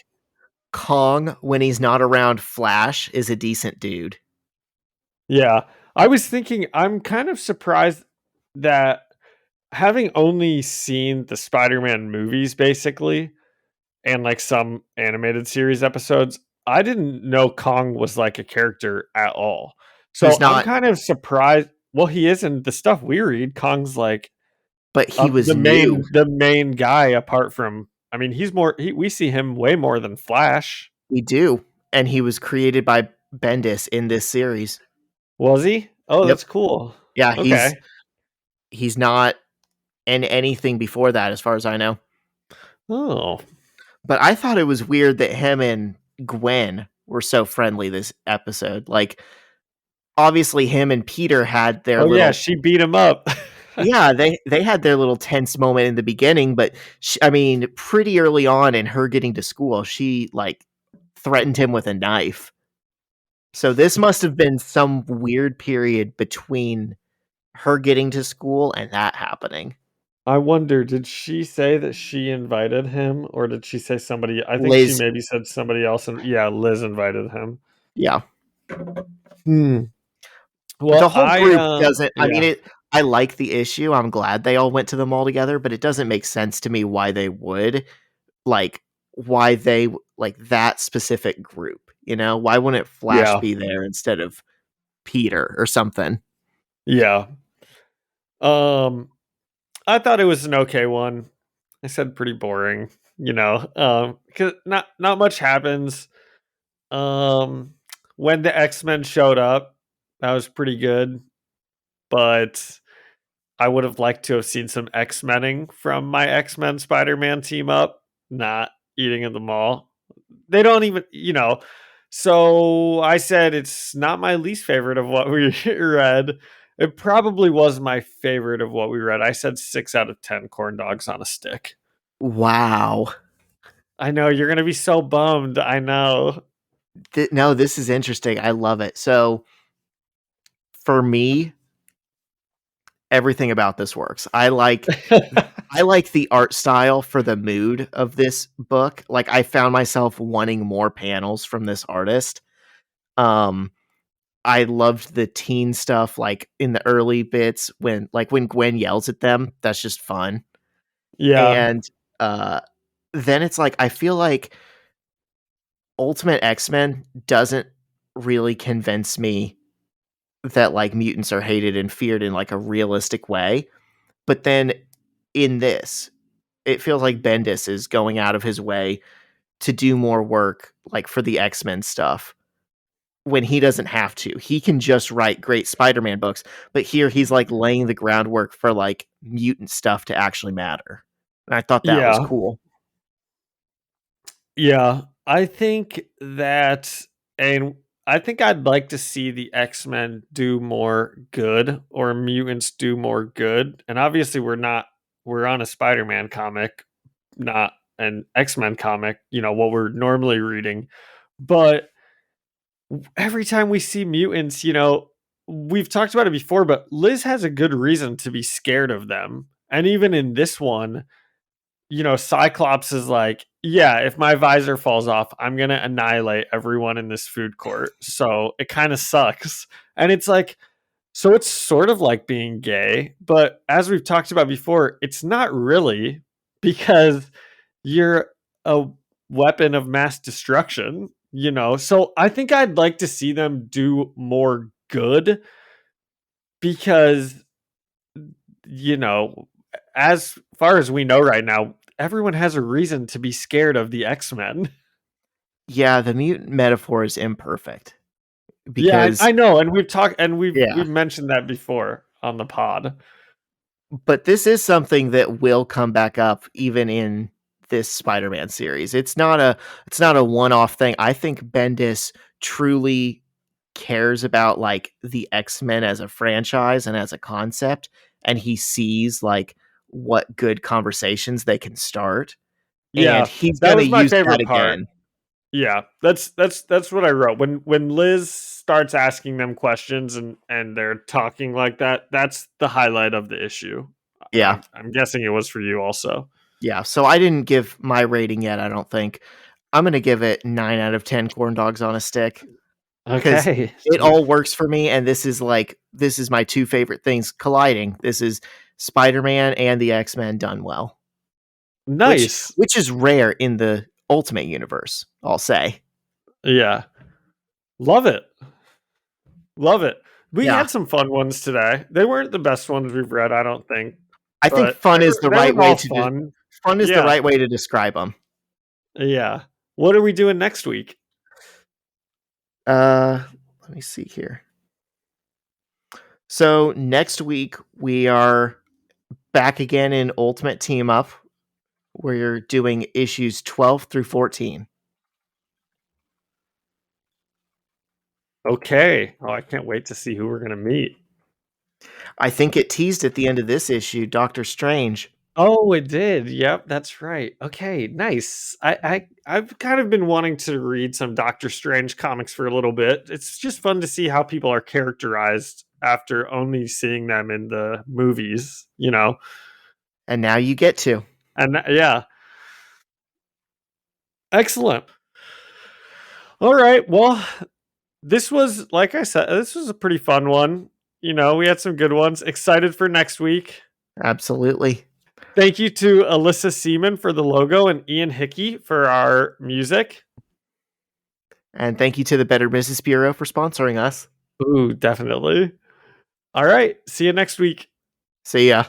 Kong, when he's not around Flash, is a decent dude. Yeah. I was thinking, I'm kind of surprised that, having only seen the Spider-Man movies basically and like some animated series episodes, I didn't know Kong was like a character at all. So I'm kind of surprised. Well, he is in the stuff we read. Kong's like, but he was the main guy. Apart from, I mean, he's more. We see him way more than Flash. We do, and he was created by Bendis in this series. Was he? Oh, yep. That's cool. Yeah, okay. He's not in anything before that, as far as I know. Oh, but I thought it was weird that him and Gwen were so friendly this episode. Like, obviously, him and Peter had their little... yeah, she beat him up. Yeah, they had their little tense moment in the beginning, but pretty early on in her getting to school, she like threatened him with a knife. So this must have been some weird period between her getting to school and that happening. I wonder, did she say that she invited him, or did she say somebody? I think Liz. She maybe said somebody else. And yeah, Liz invited him. Yeah. Well, the whole group doesn't. I yeah. mean, I like the issue. I'm glad they all went to the mall together, but it doesn't make sense to me why they would like like that specific group. You know, why wouldn't Flash Yeah. be there instead of Peter or something? Yeah. I thought it was an okay one. I said pretty boring, you know. Cause not much happens. When the X-Men showed up, that was pretty good, but I would have liked to have seen some X-Mening from my X-Men Spider-Man team up, not eating at the mall. They don't even, you know. So I said it's not my least favorite of what we read. It probably was my favorite of what we read. I said 6 out of 10 corn dogs on a stick. Wow. I know you're going to be so bummed. I know. No, this is interesting. I love it. So for me, everything about this works. I like the art style for the mood of this book. Like I found myself wanting more panels from this artist. I loved the teen stuff like in the early bits when Gwen yells at them. That's just fun. Yeah. And then it's like I feel like Ultimate X-Men doesn't really convince me that like mutants are hated and feared in like a realistic way. But then in this, it feels like Bendis is going out of his way to do more work like for the X-Men stuff when he doesn't have to. He can just write great Spider-Man books, but here he's like laying the groundwork for like mutant stuff to actually matter. And I thought that was Yeah. cool. Yeah. I think that, and I think I'd like to see the X-Men do more good or mutants do more good. And obviously we're on a Spider-Man comic, not an X-Men comic, you know, what we're normally reading. But every time we see mutants, you know, we've talked about it before, but Liz has a good reason to be scared of them. And even in this one, you know, Cyclops is like, yeah, if my visor falls off, I'm going to annihilate everyone in this food court. So it kind of sucks. And it's like, so it's sort of like being gay, but as we've talked about before, it's not really, because you're a weapon of mass destruction, you know? So I think I'd like to see them do more good because, you know, as far as we know right now, everyone has a reason to be scared of the X-Men. Yeah, the mutant metaphor is imperfect Yeah, because I know, and we've talked and yeah, we've mentioned that before on the pod. but this is something that will come back up even in this Spider-Man series. It's not a one-off thing. I think Bendis truly cares about like the X-Men as a franchise and as a concept, and he sees like what good conversations they can start, and Yeah, he's that going to was my use that favorite part. again. Yeah, that's what I wrote. When Liz starts asking them questions and they're talking like that, that's the highlight of the issue. Yeah. I'm guessing it was for you also. Yeah, so I didn't give my rating yet, I don't think. I'm going to give it 9 out of 10 corn dogs on a stick. Because Okay. it all works for me, and this is my two favorite things colliding. This is Spider-Man and the X-Men done well. Nice. Which is rare in the Ultimate Universe, I'll say. Yeah. Love it. Love it. We Yeah. had some fun ones today. They weren't the best ones we've read, I don't think. I think fun is the right way to fun. Fun is the right way to describe them. Yeah. What are we doing next week? Let me see here. So next week we are back again in Ultimate Team Up, where you're doing issues 12 through 14. Okay. Oh, I can't wait to see who we're going to meet. I think it teased at the end of this issue, Doctor Strange. Oh, it did. Yep, that's right. Okay, nice. I've kind of been wanting to read some Doctor Strange comics for a little bit. It's just fun to see how people are characterized after only seeing them in the movies, you know. And now you get to. And yeah. Excellent. All right. Well, this was, like I said, this was a pretty fun one. You know, we had some good ones. Excited for next week. Absolutely. Thank you to Alyssa Seaman for the logo and Ian Hickey for our music. And thank you to the Better Business Bureau for sponsoring us. Ooh, definitely. All right. See you next week. See ya.